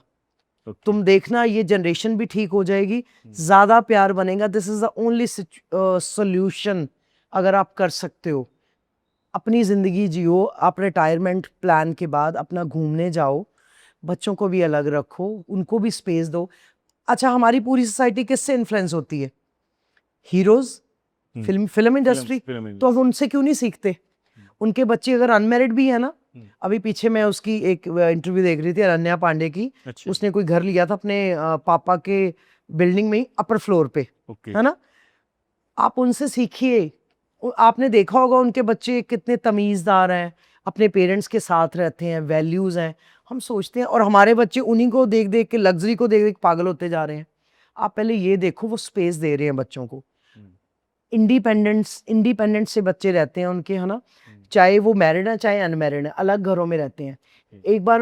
ओके। तुम देखना ये जनरेशन भी ठीक हो जाएगी, ज्यादा प्यार बनेगा। This is the only solution, अगर आप कर सकते हो। अपनी जिंदगी जियो, आप रिटायरमेंट प्लान के बाद अपना घूमने जाओ, बच्चों को भी अलग रखो, उनको भी स्पेस दो। अच्छा हमारी पूरी सोसाइटी किससे इन्फ्लुएंस होती है, हीरोज, हुँ, फिल्म फ़िल्म इंडस्ट्री, फ़िल्म तो अब इंडस्ट्री। उनसे क्यों नहीं सीखते। उनके बच्चे अगर अनमेरिड भी है ना, अभी पीछे मैं उसकी एक इंटरव्यू देख रही थी, अनन्या पांडे की, अच्छा जी। उसने कोई घर लिया था अपने पापा के बिल्डिंग में ही, अपर फ्लोर पे, ओके। है ना। आप उनसे सीखिए, आपने देखा होगा उनके बच्चे कितने तमीज़दार हैं, अपने पेरेंट्स के साथ रहते हैं, वैल्यूज़ हैं। हम सोचते हैं, और हमारे बच्चे उन्हीं को देख देख के, लग्जरी को देख देख पागल होते जा रहे हैं। आप पहले ये देखो वो स्पेस दे रहे हैं बच्चों को, हुँ, इंडिपेंडेंट से बच्चे रहते हैं उनके, है ना, चाहे वो मैरिड है चाहे अनमैरिड है, अलग घरों में रहते हैं। एक बार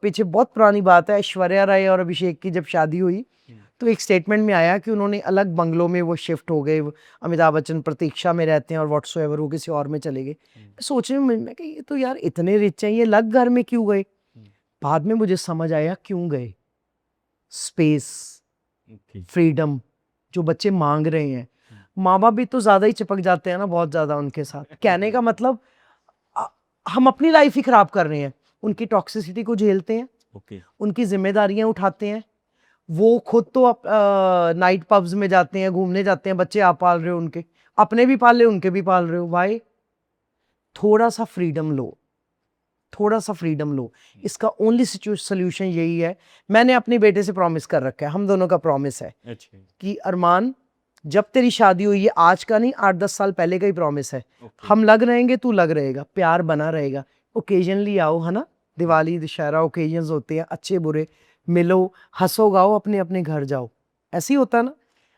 पीछे बहुत पुरानी बात है, ऐश्वर्या राय और अभिषेक की जब शादी हुई तो एक स्टेटमेंट में आया कि उन्होंने अलग बंगलों में वो शिफ्ट हो गए, अमिताभ बच्चन प्रतीक्षा में रहते हैं और व्हाट्सएवर वो किसी और में चले गए। सोचने में मैं कि ये तो यार इतने रिच हैं, ये अलग घर में क्यों गए? बाद में मुझे समझ आया क्यों गए। स्पेस, फ्रीडम जो बच्चे मांग रहे हैं। माँ बाप भी तो ज्यादा ही चिपक जाते हैं ना, बहुत ज्यादा उनके साथ। कहने का मतलब हम अपनी लाइफ ही खराब कर रहे हैं, उनकी टॉक्सिसिटी को झेलते हैं, उनकी जिम्मेदारियां उठाते हैं। वो खुद तो नाइट पब्स में जाते हैं, घूमने जाते हैं, बच्चे आप पाल रहे हो, उनके अपने भी पाल रहे हो, उनके भी पाल रहे हो। भाई थोड़ा सा फ्रीडम लो, थोड़ा सा फ्रीडम लो। इसका ओनली सोल्यूशन यही है। मैंने अपने बेटे से प्रॉमिस कर रखा है, हम दोनों का प्रॉमिस है कि अरमान जब तेरी शादी हुई है, आज का नहीं 8-10 साल पहले का ही प्रॉमिस है, हम लग रहेंगे, तू लग रहेगा, प्यार बना रहेगा। ओकेजनली आओ, है ना, दिवाली दशहरा ओकेजन्स होते हैं, अच्छे बुरे मिलो, हंसो गाओ, अपने अपने घर जाओ। ऐसे ही होता है ना,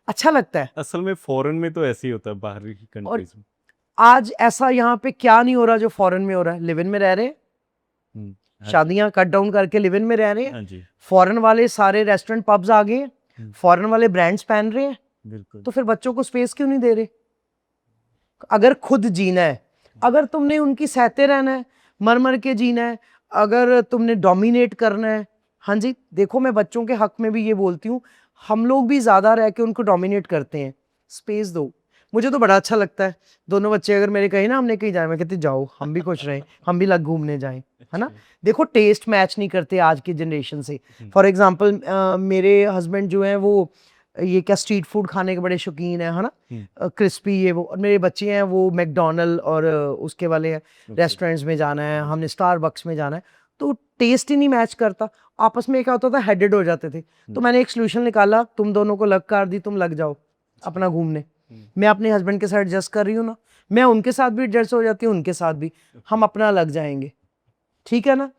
अच्छा लगता है। असल में फॉरेन में तो ऐसे ही होता है, बाहरी कंट्रीज में। आज ऐसा यहाँ पे क्या नहीं हो रहा जो फॉरेन में हो रहा है? लिव इन में रह रहे हैं, शादियां कट डाउन करके लिव इन में रह रहे हैं। फॉरेन वाले सारे रेस्टोरेंट पब्स आ गए हैं, फॉरेन वाले ब्रांड्स पहन रहे हैं। बिल्कुल। तो फिर बच्चों को स्पेस क्यों नहीं दे रहे? अगर खुद जीना है, अगर तुमने उनकी सहते रहना है, मर मर के जीना है, अगर तुमने डोमिनेट करना है, हाँ जी, देखो मैं बच्चों के हक में भी ये बोलती हूँ, हम लोग भी ज्यादा रह के उनको डोमिनेट करते हैं। स्पेस दो। मुझे तो बड़ा अच्छा लगता है, दोनों बच्चे अगर मेरे कहीं ना हमने कहीं जाए, मैं कहती जाओ, हम भी खुश रहें, हम भी लग घूमने जाएं, है ना। देखो टेस्ट मैच नहीं करते आज की जनरेशन से। फॉर एग्जाम्पल मेरे हस्बैंड जो है वो ये क्या स्ट्रीट फूड खाने के बड़े शौकीन है ना, क्रिस्पी ये वो। और मेरे बच्चे हैं वो मैकडोनल्ड और उसके वाले रेस्टोरेंट्स में जाना है, हमने स्टारबक्स में जाना है, तो टेस्ट ही नहीं मैच करता। आपस में क्या होता था, हेडेड हो जाते थे। तो मैंने एक सोल्यूशन निकाला, तुम दोनों को लग कर दी, तुम लग जाओ अपना घूमने। मैं अपने हस्बैंड के साथ एडजस्ट कर रही हूँ ना, मैं उनके साथ भी एडजस्ट हो जाती हूँ, उनके साथ भी, हम अपना लग जाएंगे, ठीक है ना।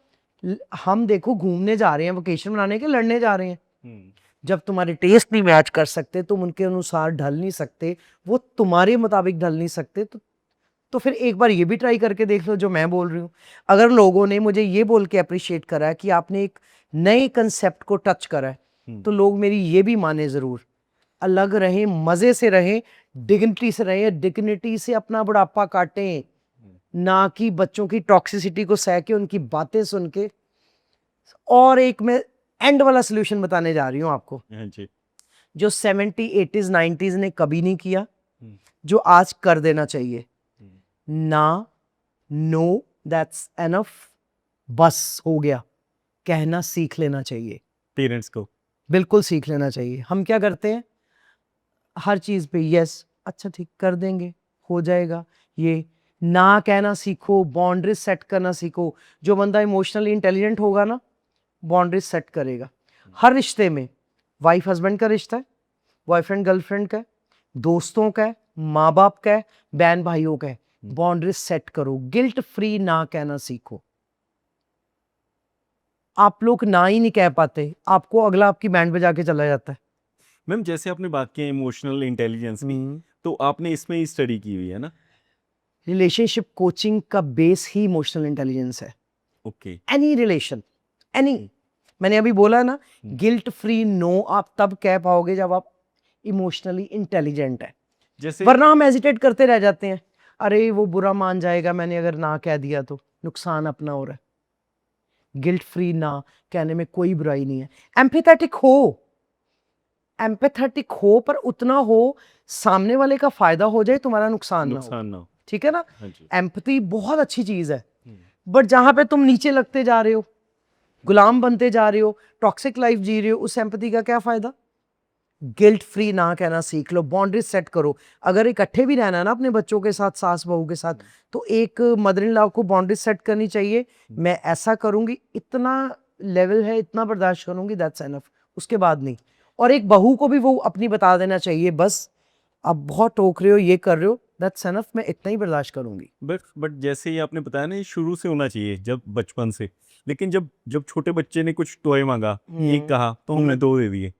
हम देखो घूमने जा रहे हैं, वेकेशन मनाने के, लड़ने जा रहे हैं। जब तुम्हारे टेस्ट नहीं मैच कर सकते, तुम उनके अनुसार ढल नहीं सकते, वो तुम्हारे मुताबिक ढल नहीं सकते, तो फिर एक बार ये भी ट्राई करके देख लो जो मैं बोल रही हूँ। अगर लोगों ने मुझे ये बोल के अप्रिशिएट करा है कि आपने एक नए कंसेप्ट को टच करा है, तो लोग मेरी ये भी माने जरूर। अलग रहें, मजे से रहें, डिग्निटी से रहें, डिग्निटी से अपना बुढ़ापा काटें, ना कि बच्चों की टॉक्सिसिटी को सह के, उनकी बातें सुन के। और एक मैं एंड वाला सोल्यूशन बताने जा रही हूँ आपको, जो 70, 80s, 90s ने कभी नहीं किया, जो आज कर देना चाहिए। ना, नो, दैट्स एनफ, बस हो गया, कहना सीख लेना चाहिए। पेरेंट्स को बिल्कुल सीख लेना चाहिए। हम क्या करते हैं हर चीज पे, यस, अच्छा ठीक कर देंगे, हो जाएगा। ये ना कहना सीखो, बाउंड्रीज सेट करना सीखो। जो बंदा इमोशनली इंटेलिजेंट होगा ना, बाउंड्रीज सेट करेगा। हर रिश्ते में, वाइफ हस्बैंड का रिश्ता है, बॉयफ्रेंड गर्लफ्रेंड का है, दोस्तों का है, माँ बाप का है, बहन भाइयों का है, बाउंड्रीज सेट करो। गिल्ट फ्री ना कहना सीखो। आप लोग ना ही नहीं कह पाते, आपको अगला आपकी बैंड बजा के चला जाता है। मैम जैसे आपने बात की इमोशनल इंटेलिजेंस की, तो आपने इसमें ही स्टडी की हुई है ना। रिलेशनशिप कोचिंग का बेस ही इमोशनल इंटेलिजेंस है। ओके। एनी रिलेशन, एनी, मैंने अभी बोला ना, गिल्ट फ्री नो आप तब कह पाओगे जब आप इमोशनली इंटेलिजेंट है। जैसे वरना हम हेजिटेट करते रह जाते हैं, अरे वो बुरा मान जाएगा, मैंने अगर ना कह दिया तो नुकसान अपना हो रहा है। गिल्ट फ्री ना कहने में कोई बुराई नहीं है। एम्पैथेटिक हो, पर उतना हो सामने वाले का फायदा हो जाए, तुम्हारा नुकसान ना हो। ठीक है ना। एम्पैथी बहुत अच्छी चीज है, बट जहां पे तुम नीचे लगते जा रहे हो, गुलाम बनते जा रहे हो, टॉक्सिक लाइफ जी रहे हो, उस एम्पैथी का क्या फायदा। गिल्ट फ्री ना कहना सीख लो, बाउंड्रीज सेट करो। अगर इकट्ठे भी रहना है ना अपने बच्चों के साथ, सास बहू के साथ, तो एक मदर इन लॉ को बाउंड्रीज सेट करनी चाहिए। मैं ऐसा करूंगी, इतना लेवल है, इतना बर्दाश्त करूंगी, दैट्स एनफ, उसके बाद नहीं। और एक बहू को भी वो अपनी बता देना चाहिए, बस आप बहुत टोक रहे हो, ये कर रहे हो, दैट्स एनफ, मैं इतना ही बर्दाश्त करूंगी। बट जैसे ही आपने बताया ना, ये शुरू से होना चाहिए, जब बचपन से। लेकिन जब जब छोटे बच्चे ने कुछ टॉय मांगा, एक कहा तो हमने दो दे दिए,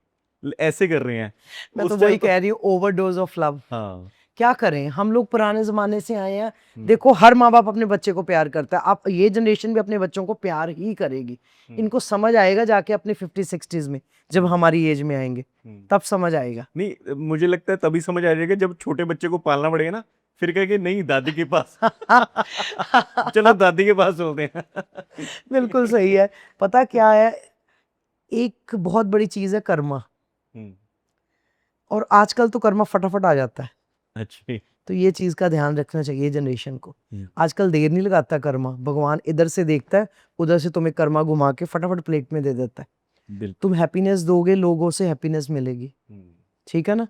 ऐसे कर रहे हैं। मैं तो वही कह रही हूँ, ओवरडोज ऑफ लव। हाँ, क्या करें, हम लोग पुराने ज़माने से आए हैं। देखो हर माँ बाप अपने बच्चे को प्यार करता है, आप ये जनरेशन भी अपने बच्चों को प्यार ही करेगी। इनको समझ आएगा जाके अपने 50-60s में, जब हमारी एज में आएंगे तब समझ आएगा। नहीं, मुझे लगता है तभी समझ आ जाएगा जब छोटे बच्चे को पालना पड़ेगा ना, फिर कहेंगे नहीं दादी के पास चलो दादी के पास चलते हैं। बिल्कुल सही है। पता क्या है, एक बहुत बड़ी चीज़ है कर्मा, हम्म, और आजकल तो कर्मा फटाफट आ जाता है, अच्छा। तो ये चीज़ का ध्यान रखना चाहिए जनरेशन को। हम्म। आजकल देर नहीं लगाता कर्मा, भगवान इधर से देखता है, उधर से तुम्हें कर्मा घुमा के फटाफट प्लेट में दे देता है। बिल्कुल। तुम हैप्पीनेस दोगे, लोगों से हैप्पीनेस मिलेगी, ठीक है ना।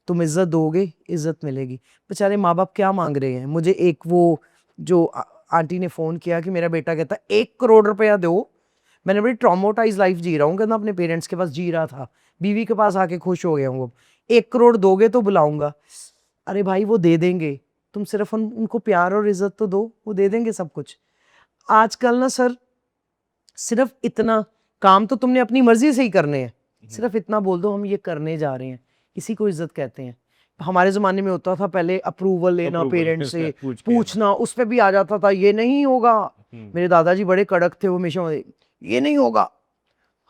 तुम इज्जत दोगे, इज्जत मिलेगी। बेचारे माँ बाप क्या मांग रहे हैं। मुझे एक वो जो आंटी ने फ़ोन किया कि मेरा बेटा कहता है 1 करोड़ रुपया दो। मैंने बड़ी ट्रॉमेटाइज लाइफ जी रहा हूँ, कहना अपने पेरेंट्स के पास जी रहा था, बीवी के पास आके खुश हो गया हूँ। अब 1 करोड़ दोगे तो बुलाऊंगा। अरे भाई वो दे देंगे, तुम सिर्फ उनको प्यार और इज्जत तो दो, वो दे देंगे सब कुछ। आजकल ना सर, सिर्फ इतना काम तो तुमने अपनी मर्जी से ही करने हैं, सिर्फ इतना बोल दो हम ये करने जा रहे हैं, इसी को इज्जत कहते हैं। हमारे ज़माने में होता था पहले अप्रूवल लेना पेरेंट्स से, पूछना, उस पर भी आ जाता था ये नहीं होगा। मेरे दादाजी बड़े कड़क थे, वो हमेशा ये नहीं होगा,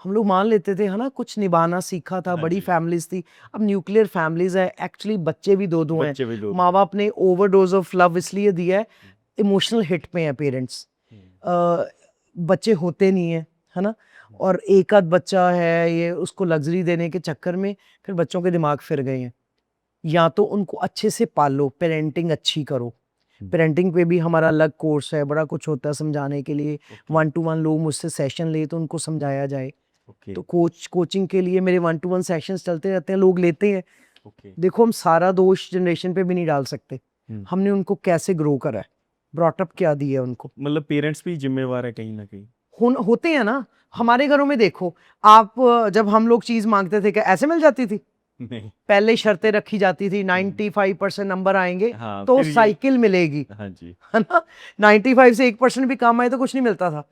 हम लोग मान लेते थे, है ना। कुछ निभाना सीखा था, बड़ी फैमिलीज थी। अब न्यूक्लियर फैमिलीज है, एक्चुअली बच्चे भी दो दो हैं। माँ बाप ने ओवरडोज ऑफ लव इसलिए दिया है, इमोशनल हिट पे हैं पेरेंट्स, बच्चे होते नहीं है ना। और एक आध बच्चा है, ये उसको लग्जरी देने के चक्कर में फिर बच्चों के दिमाग फिर गए हैं। या तो उनको अच्छे से पालो, पेरेंटिंग अच्छी करो। पेरेंटिंग पे भी हमारा अलग कोर्स है, बड़ा कुछ होता है समझाने के लिए। 1-to-1 लोग मुझसे सेशन ले तो उनको समझाया जाए। तो कोचिंग के लिए मेरे 1-to-1 सेशंस चलते रहते हैं, लोग लेते हैं। देखो हम सारा दोष जनरेशन पे भी नहीं डाल सकते, हमने उनको कैसे ग्रो करा है, ब्रॉटअप क्या दिया है उनको। मतलब पेरेंट्स भी जिम्मेवार है कहीं ना कहीं। होते हैं ना। हमारे घरों में देखो आप, जब हम लोग चीज मांगते थे क्या ऐसे मिल जाती थी? नहीं। पहले शर्तें रखी जाती थी, 95% नंबर आएंगे हाँ, तो फिर साइकिल मिलेगी, हाँ जी। है ना। 95 से 1% भी कम आए तो कुछ नहीं मिलता था।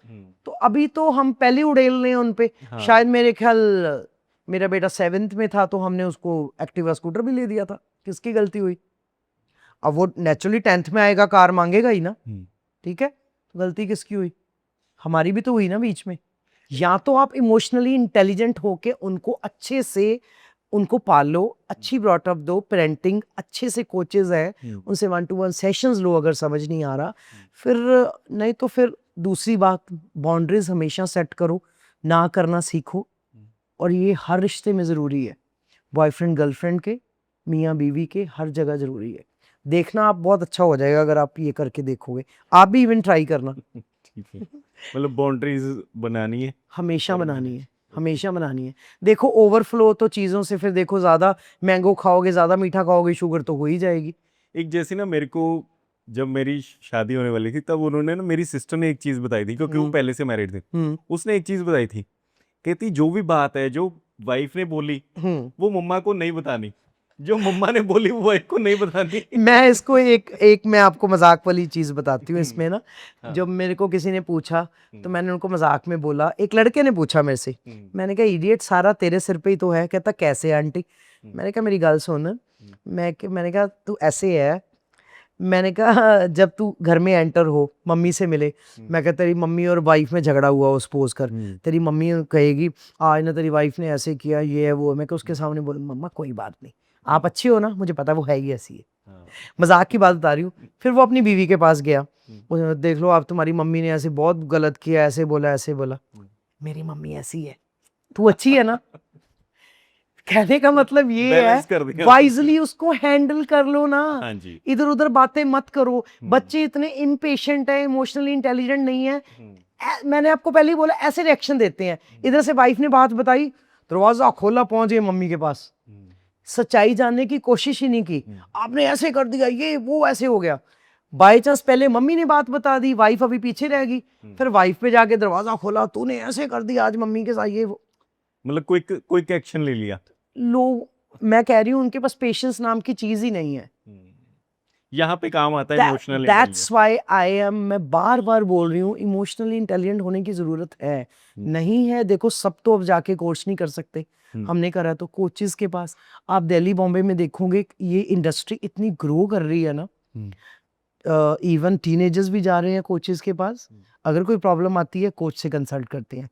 तो अभी तो हम पहले उड़ेल रहे हैं उन पे। हाँ। शायद मेरे ख्याल मेरा बेटा 7th में था तो हमने उसको एक्टिवा स्कूटर भी ले दिया था। किसकी गलती हुई? अब वो नेचुरली 10th में आएगा, कार मांगेगा ही ना, ठीक है। तो गलती किसकी हुई? हमारी भी तो हुई ना बीच में। या तो आप इमोशनली इंटेलिजेंट होके उनको अच्छे से उनको पालो, अच्छी ब्रॉटअप दो, पेरेंटिंग अच्छे से कोचेज है, उनसे 1-to-1 सेशंस लो अगर समझ नहीं आ रहा। फिर नहीं तो फिर दूसरी बात, बाउंड्रीज हमेशा सेट करो, ना करना सीखो। और ये हर रिश्ते में ज़रूरी है, बॉयफ्रेंड गर्लफ्रेंड के, मियाँ बीवी के, हर जगह ज़रूरी है। देखना आप बहुत अच्छा हो जाएगा अगर आप ये करके देखोगे। आप भी इवन ट्राई करना। ठीक है, मतलब बाउंड्रीज बनानी है, हमेशा बनानी है, हमेशा बनानी है। देखो ओवरफ्लो तो चीज़ों से, फिर देखो ज़्यादा मैंगो खाओगे, ज़्यादा मीठा खाओगे, शुगर तो हो ही जाएगी। एक जैसे ना मेरे को जब मेरी शादी होने वाली थी तब उन्होंने ना, मेरी सिस्टर ने एक चीज़ बताई थी क्योंकि वो पहले से मैरिड थे। उसने एक चीज़ बताई थी, कहती जो भी बात है जो वाइफ ने बोली वो मम्मा को नहीं बतानी, जो मम्मा ने बोली वो वाइफ को नहीं बतानी। मैं इसको एक मैं आपको मजाक वाली चीज़ बताती हूँ इसमें ना। जब मेरे को किसी ने पूछा तो मैंने उनको मजाक में बोला, एक लड़के ने पूछा मेरे से, मैंने कहा इडियट सारा तेरे सिर पे ही तो है। कहता कैसे आंटी? मैंने कहा मेरी गल सुन। मैंने कहा तू ऐसे है, मैंने कहा जब तू घर में एंटर हो मम्मी से मिले, मैं कहा तेरी मम्मी और वाइफ में झगड़ा हुआ हो सपोज कर, तेरी मम्मी कहेगी आज ना तेरी वाइफ ने ऐसे किया, ये है वो है। मैं कहा उसके सामने बोल मम्मा कोई बात नहीं, आप अच्छी हो ना, मुझे पता वो है ही ऐसी है। मजाक की बात बता रही हूँ। फिर वो अपनी बीवी के पास गया, देख लो आप तुम्हारी मम्मी ने ऐसे बहुत गलत किया, ऐसे बोला ऐसे बोला। मेरी मम्मी ऐसी है, तू अच्छी है ना। कहने का मतलब ये है वाइजली उसको हैंडल कर लो ना। हाँ जी। इधर उधर बातें मत करो। बच्चे इतने इम्पेशेंट है, इमोशनली इंटेलिजेंट नहीं है। मैंने आपको पहले ही बोला ऐसे रिएक्शन देते हैं। इधर से वाइफ ने बात बताई, दरवाजा खोला, पहुंच गए मम्मी के पास, सच्चाई जानने की कोशिश ही नहीं की। आपने ऐसे कर दिया, ये वो ऐसे हो गया। बाई चांस पहले मम्मी ने बात बता दी, वाइफ अभी पीछे रह गई, फिर वाइफ पे जाके दरवाजा खोला, तूने ऐसे कर दिया आज मम्मी के साथ, ये वो। मतलब क्विक एक्शन ले लिया। लोग, मैं कह रही हूँ उनके पास पेशेंस नाम की चीज ही नहीं है। यहाँ पे काम आता है emotional that's why I am, मैं बार बार बोल रही हूँ, इमोशनली इंटेलिजेंट होने की जरूरत है। नहीं है, देखो सब तो अब जाके कोर्स नहीं कर सकते, हमने करा तो कोचेस के पास। आप दिल्ली बॉम्बे में देखोगे ये इंडस्ट्री इतनी ग्रो कर रही है ना, इवन टीनेजर्स भी जा रहे हैं कोचेस के पास। अगर कोई प्रॉब्लम आती है कोच से कंसल्ट करते हैं।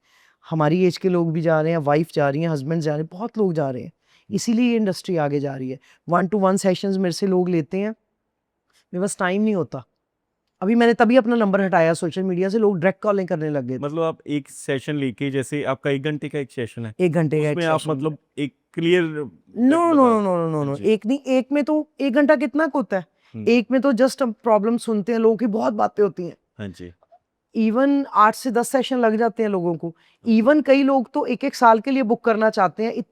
हमारी एज के लोग भी जा रहे हैं, वाइफ जा रही हैं, हस्बैंड जा रहे हैं, बहुत लोग जा रहे हैं। इसीलिए ये इंडस्ट्री आगे जा रही है। 1-to-1 सेशंस मेरे से लोग लेते हैं, मेरे पास टाइम नहीं होता। अभी मैंने तभी अपना नंबर हटाया सोशल मीडिया से, लोग डायरेक्ट कॉलिंग करने लग गए थे। मतलब आप एक सेशन लेके, जैसे आपका 1 घंटे का एक सेशन है, 1 घंटे का एक उसमें आप सेशन। मतलब एक clear no no no no no no, एक नहीं, एक में तो 1 घंटा कितना कुछ होता है। एक में तो जस्ट हम प्रॉब्लम सुनते हैं, लोगों की बहुत बातें होती हैं। हाँ जी। इवन 8 से 10 सेशन लग जाते हैं लोगों को। इवन कई लोग तो 1-1 साल के लिए बुक करना चाहते हैं।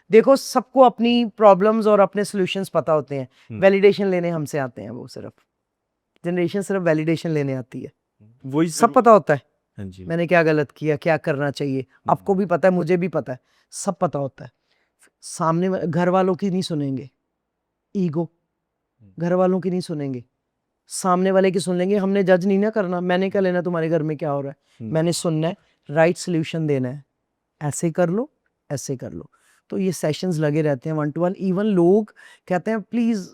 देखो सबको अपनी प्रॉब्लम्स और अपने सॉल्यूशंस पता होते हैं। वैलिडेशन लेने हमसे आते हैं, वो सिर्फ जनरेशन सिर्फ वैलिडेशन लेने आती है। वही सब पता होता है हाँ जी। मैंने क्या गलत किया, क्या करना चाहिए, आपको भी पता है, मुझे भी पता है, सब पता होता है। सामने घर वालों की नहीं सुनेंगे, ईगो, घर वालों की नहीं सुनेंगे, सामने वाले की सुन लेंगे। हमने जज नहीं ना करना, मैंने क्या लेना तुम्हारे घर में क्या हो रहा है, मैंने सुनना है, राइट सोल्यूशन देना है, ऐसे कर लो, ऐसे कर लो। तो ये सेशंस लगे रहते हैं 1-to-1। इवन लोग कहते हैं please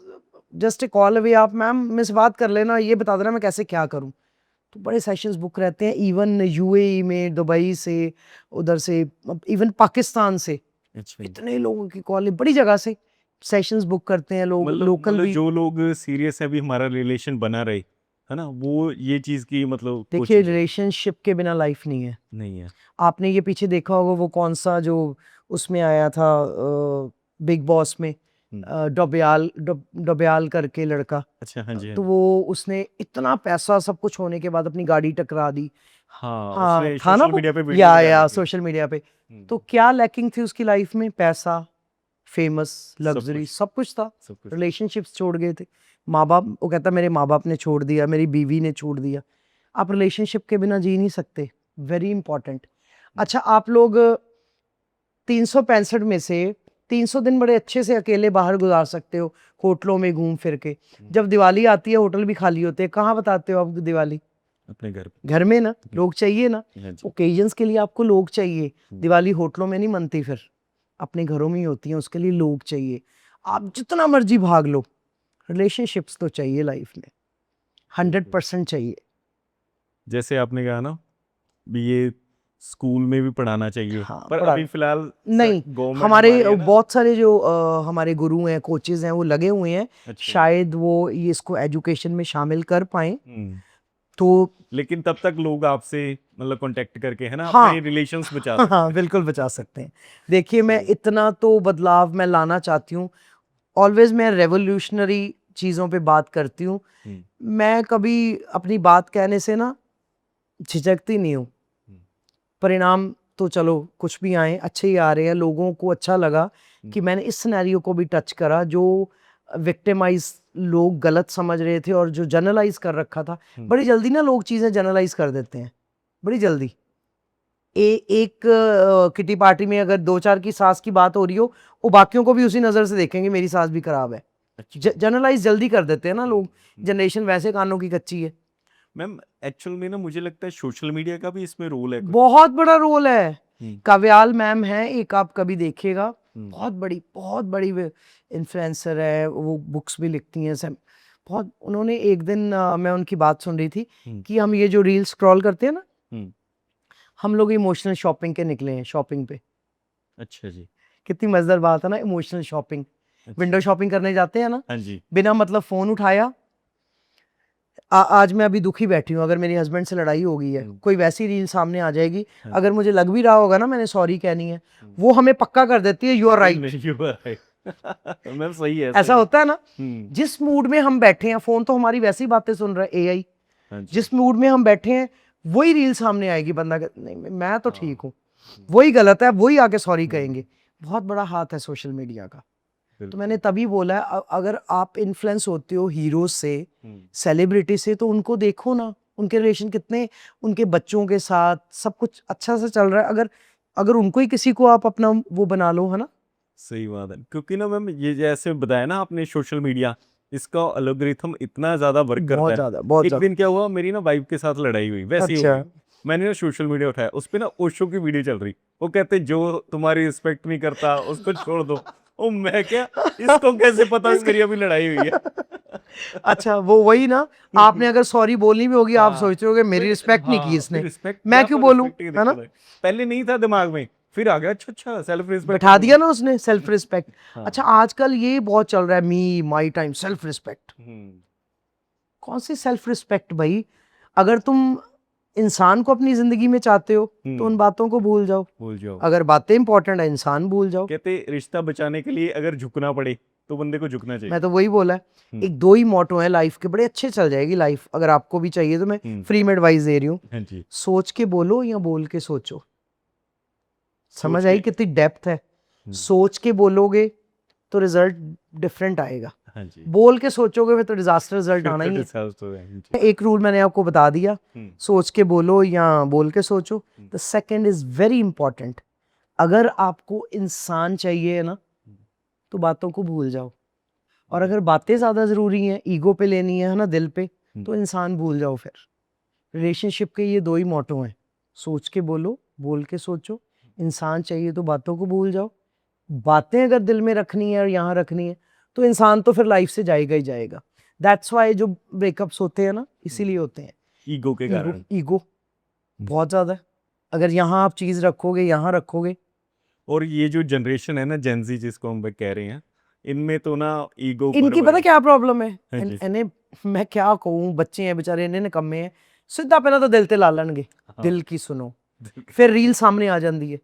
just a call away, आप मैम मेरे से बात कर लेना, ये बता देना मैं कैसे क्या करूं। तो बड़े सेशंस बुक रहते हैं, इवन यूएई में, दुबई से, उधर से, इवन पाकिस्तान से, इतने लोगों की कॉल, बड़ी जगह से सेशंस बुक करते हैं लोग। लोकल भी, जो लोग सीरियस है अभी हमारा रिलेशन बना रहे, है ना, वो ये चीज की मतलब देखिए रिलेशनशिप के बिना लाइफ नहीं है। नहीं है। आपने ये पीछे देखा होगा वो कौन सा जो उसमें आया था बिग बॉस में, डोबयाल करके लड़का। अच्छा हाँ जी। तो वो उसने इतना पैसा सब कुछ होने के बाद अपनी गाड़ी टकरा दी। हाँ, हाँ उसने था ना सोशल मीडिया पे वीडियो या डाली थी। सोशल मीडिया पे। तो क्या लैकिंग थी उसकी लाइफ में? पैसा, फेमस, लग्जरी, कुछ। सब कुछ था। सब कुछ। रिलेशनशिप्स छोड़ गए थे, माँ बाप, वो कहता मेरे माँ बाप ने छोड़ दिया, मेरी बीवी ने छोड़ दिया। आप रिलेशनशिप के बिना जी नहीं सकते, वेरी इंपॉर्टेंट। अच्छा आप लोग 365 में से 300 दिन बड़े अच्छे से अकेले बाहर गुजार सकते हो, होटलों में घूम फिर के। जब दिवाली आती है होटल भी खाली होते हैं, कहाँ बताते हो आप दिवाली? अपने घर पे। घर में ना, लोग चाहिए ना, हाँ जी। ओकेजन्स के लिए आपको लोग चाहिए। दिवाली होटलों में नहीं मनती, फिर अपने घरों में ही होती है, उसके लिए लोग चाहिए। आप जितना मर्जी भाग लो, रिलेशनशिप्स तो चाहिए लाइफ में, 100% चाहिए। जैसे आपने कहा ना भी ये स्कूल में भी पढ़ाना चाहिए, हाँ, पर पढ़ा अभी फिलहाल नहीं, गवर्नमेंट हमारे हमारी है ना। बहुत सारे जो हमारे गुरु हैं, कोचेज हैं, वो लगे हुए हैं, अच्छा। शायद वो ये इसको एजुकेशन में शामिल कर पाए। तो लेकिन तब तक लोग आपसे मतलब कांटेक्ट करके, है ना, हाँ, अपने रिलेशंस बचा हाँ सकते हाँ हैं। बिल्कुल बचा सकते हैं। देखिए मैं इतना तो बदलाव मैं लाना चाहती हूँ, ऑलवेज मैं रेवोल्यूशनरी चीज़ों पे बात करती हूँ। मैं कभी अपनी बात कहने से ना झिझकती नहीं हूँ। परिणाम तो चलो कुछ भी आए अच्छे ही आ रहे हैं, लोगों को अच्छा लगा कि मैंने इस सिनेरियो को भी टच करा जो विक्टिमाइज लोग गलत समझ रहे थे और जो जनरलाइज कर रखा था। बड़ी जल्दी ना लोग चीज़ें जनरलाइज कर देते हैं, बड़ी जल्दी। एक किटी पार्टी में अगर 2-4 की सास की बात हो रही हो, वो बाकियों को भी उसी नज़र से देखेंगे, मेरी सास भी खराब है। जनरलाइज जल्दी कर देते हैं ना लोग, जनरेशन वैसे कानों की कच्ची है। मैम एक्चुअल में ना मुझे लगता है सोशल मीडिया का भी इसमें रोल है कुछ। बहुत बड़ा रोल है। काव्याल मैम है एक, आप कभी देखिएगा, बहुत बड़ी इन्फ्लुएंसर है, वो बुक्स भी लिखती हैं सब। बहुत, उन्होंने एक दिन मैं उनकी बात सुन रही थी कि हम ये जो रील स्क्रॉल करते हैं ना, हम लोग इमोशनल शॉपिंग के निकले हैं, शॉपिंग पे। अच्छा जी। कितनी मजेदार बात है ना, इमोशनल शॉपिंग। विंडो शॉपिंग करने जाते हैं ना, हाँ जी। बिना मतलब फोन उठाया। आज मैं अभी दुखी बैठी हूँ, अगर मेरी हस्बैंड से लड़ाई हो गई है, कोई वैसी रील सामने आ जाएगी, अगर मुझे लग भी रहा होगा ना मैंने सॉरी कहनी है, वो हमें पक्का कर देती है यू आर राइट। मैम सही है, ऐसा होता है ना, हम्म। जिस मूड में हम बैठे हैं, फोन तो हमारी वैसी बातें सुन रहा है, एआई। हाँ जी। जिस मूड में हम बैठे हैं वही रील सामने आएगी, बंदा नहीं मैं तो ठीक हूँ, वही गलत है, वही आके सॉरी कहेंगे। बहुत बड़ा हाथ है सोशल मीडिया का। तो मैंने तभी बोला है, अगर आप इन्फ्लुएंस होते हो हीरोज से, सेलिब्रिटी से, तो उनको देखो ना, उनके रिलेशन कितने, उनके बच्चों के साथ सब कुछ अच्छा से चल रहा है। अगर उनको ही किसी को आप अपना वो बना लो, है ना। सही बात है, क्योंकि ना मैम ये जैसे बताया ना आपने सोशल मीडिया, इसका एल्गोरिथम इतना ज्यादा वर्क करता बहुत है। ज्यादा, बहुत एक ज्यादा। दिन क्या हुआ, मेरी ना वाइफ के साथ लड़ाई हुई, वैसे ही हो अच्छा। गई। मैंने ना सोशल मीडिया उठाया, उस पे ना ओशो की वीडियो चल रही। वो कहते जो तुम्हारी रिस्पेक्ट नहीं करता उसको छोड़ दो। ओ मैं क्या, इसको कैसे पता भी मेरी अभी लड़ाई हुई है। अच्छा, वो वही ना, आपने अगर सॉरी बोलनी भी होगी, आप हाँ, सोचते होगे मेरी फिर रिस्पेक्ट नहीं की हाँ, फिर इसने, रिस्पेक्ट मैं या क्यों तो बोलूं, रिस्पेक्ट की है ना। दिक्कत है। पहले नहीं था दिमाग में, फिर आ गया, अच्छा अच्छा सेल्फ रिस्पेक्ट बैठा दिया ना उसने, सेल्फ रिस्पेक्ट। हाँ। अच्छा, आजकल ये बहुत चल रहा है, मी माई टाइम, सेल्फ रिस्पेक्ट। कौन सी सेल्फ रिस्पेक्ट भाई? अगर तुम इंसान को अपनी जिंदगी में चाहते हो तो उन बातों को भूल जाओ। भूल जाओ। अगर बातें इंपॉर्टेंट है, इंसान भूल जाओ। कहते रिश्ता बचाने के लिए अगर झुकना पड़े तो बंदे को झुकना चाहिए। मैं तो वही बोला है, एक दो ही मोटो है लाइफ के, बड़े अच्छे चल जाएगी लाइफ। अगर आपको भी चाहिए तो मैं फ्री में एडवाइस दे रही हूँ। हाँ जी। सोच के बोलो या बोल के सोचो। समझ सोच आई के- कितनी डेप्थ है। सोच के बोलोगे तो रिजल्ट डिफरेंट आएगा, हाँ जी। बोल के सोचोगे फिर तो डिजास्टर रिजल्ट फिर आना तो ही है। disaster है। जी। एक रूल मैंने आपको बता दिया, सोच के बोलो या बोल के सोचो। The second is very important, अगर आपको इंसान चाहिए है ना, तो बातों को भूल जाओ। और अगर बातें ज्यादा जरूरी हैं, ईगो पे लेनी है ना, दिल पे, तो इंसान भूल जाओ। फिर रिलेशनशिप के ये दो ही मोटो हैं, सोच के बोलो, बोल के सोचो। इंसान चाहिए तो बातों को भूल जाओ। बातें अगर दिल में रखनी है और यहाँ रखनी है, तो इंसान तो फिर लाइफ से जाएगा ही जाएगा। दैट्स वाई जो ब्रेकअप्स होते हैं ना, इसीलिए होते हैं। ईगो के कारण। ईगो बहुत ज्यादा है। अगर यहाँ आप चीज रखोगे, यहाँ रखोगे। और ये जो जनरेशन है ना, जेंजी जिसको हम कह रहे हैं, इनमें तो ना ईगो इनकी पता क्या प्रॉब्लम है? हाँ जी। इन्हें मैं क्या कहूँ, बच्चे हैं बेचारे, इन्हें निकम्मे हैं। सीधा पहला तो दिल ते ला लैणगे, दिल की सुनो, फिर रील सामने आ जाती है।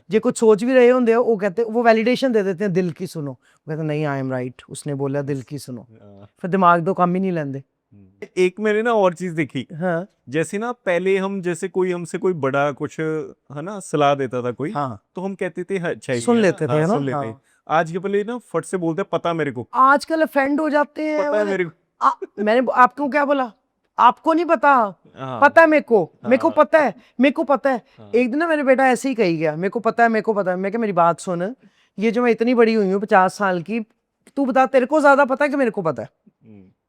जे कुछ सोच भी रहे होंगे, वो कहते, वो वैलिडेशन दे देते हैं, दिल की सुनो। वो कहते नहीं, आई एम राइट, उसने बोला दिल की सुनो। फिर दिमाग दो काम ही नहीं लेंदे। एक मैंने ना और चीज देखी, हाँ जैसे ना पहले हम जैसे कोई हमसे कोई बड़ा कुछ है ना सलाह देता था कोई, हाँ, तो हम कहते थे हाँ, अच्छा ही सुन है ना, लेते थे, हाँ, है ना। सुन लेते हैं। हाँ। आज के पहले ना फट से बोलते हैं, पता मेरे को, आजकल अफेंड हो जाते हैं, पता है बोले, मेरे को। मैंने आपको क्या बोला? आपको नहीं पता, हाँ, पता है मेरे को, मेरे को हाँ, पता है, मेरे को पता है। हाँ। एक दिन ना मेरे बेटा ऐसे ही कही गया, मेरे को पता है, मेरे को पता है। मैं क्या, मेरी बात सुन, ये जो मैं इतनी बड़ी हुई हूँ 50 साल की, तू बता तेरे को ज्यादा पता है कि मेरे को पता है?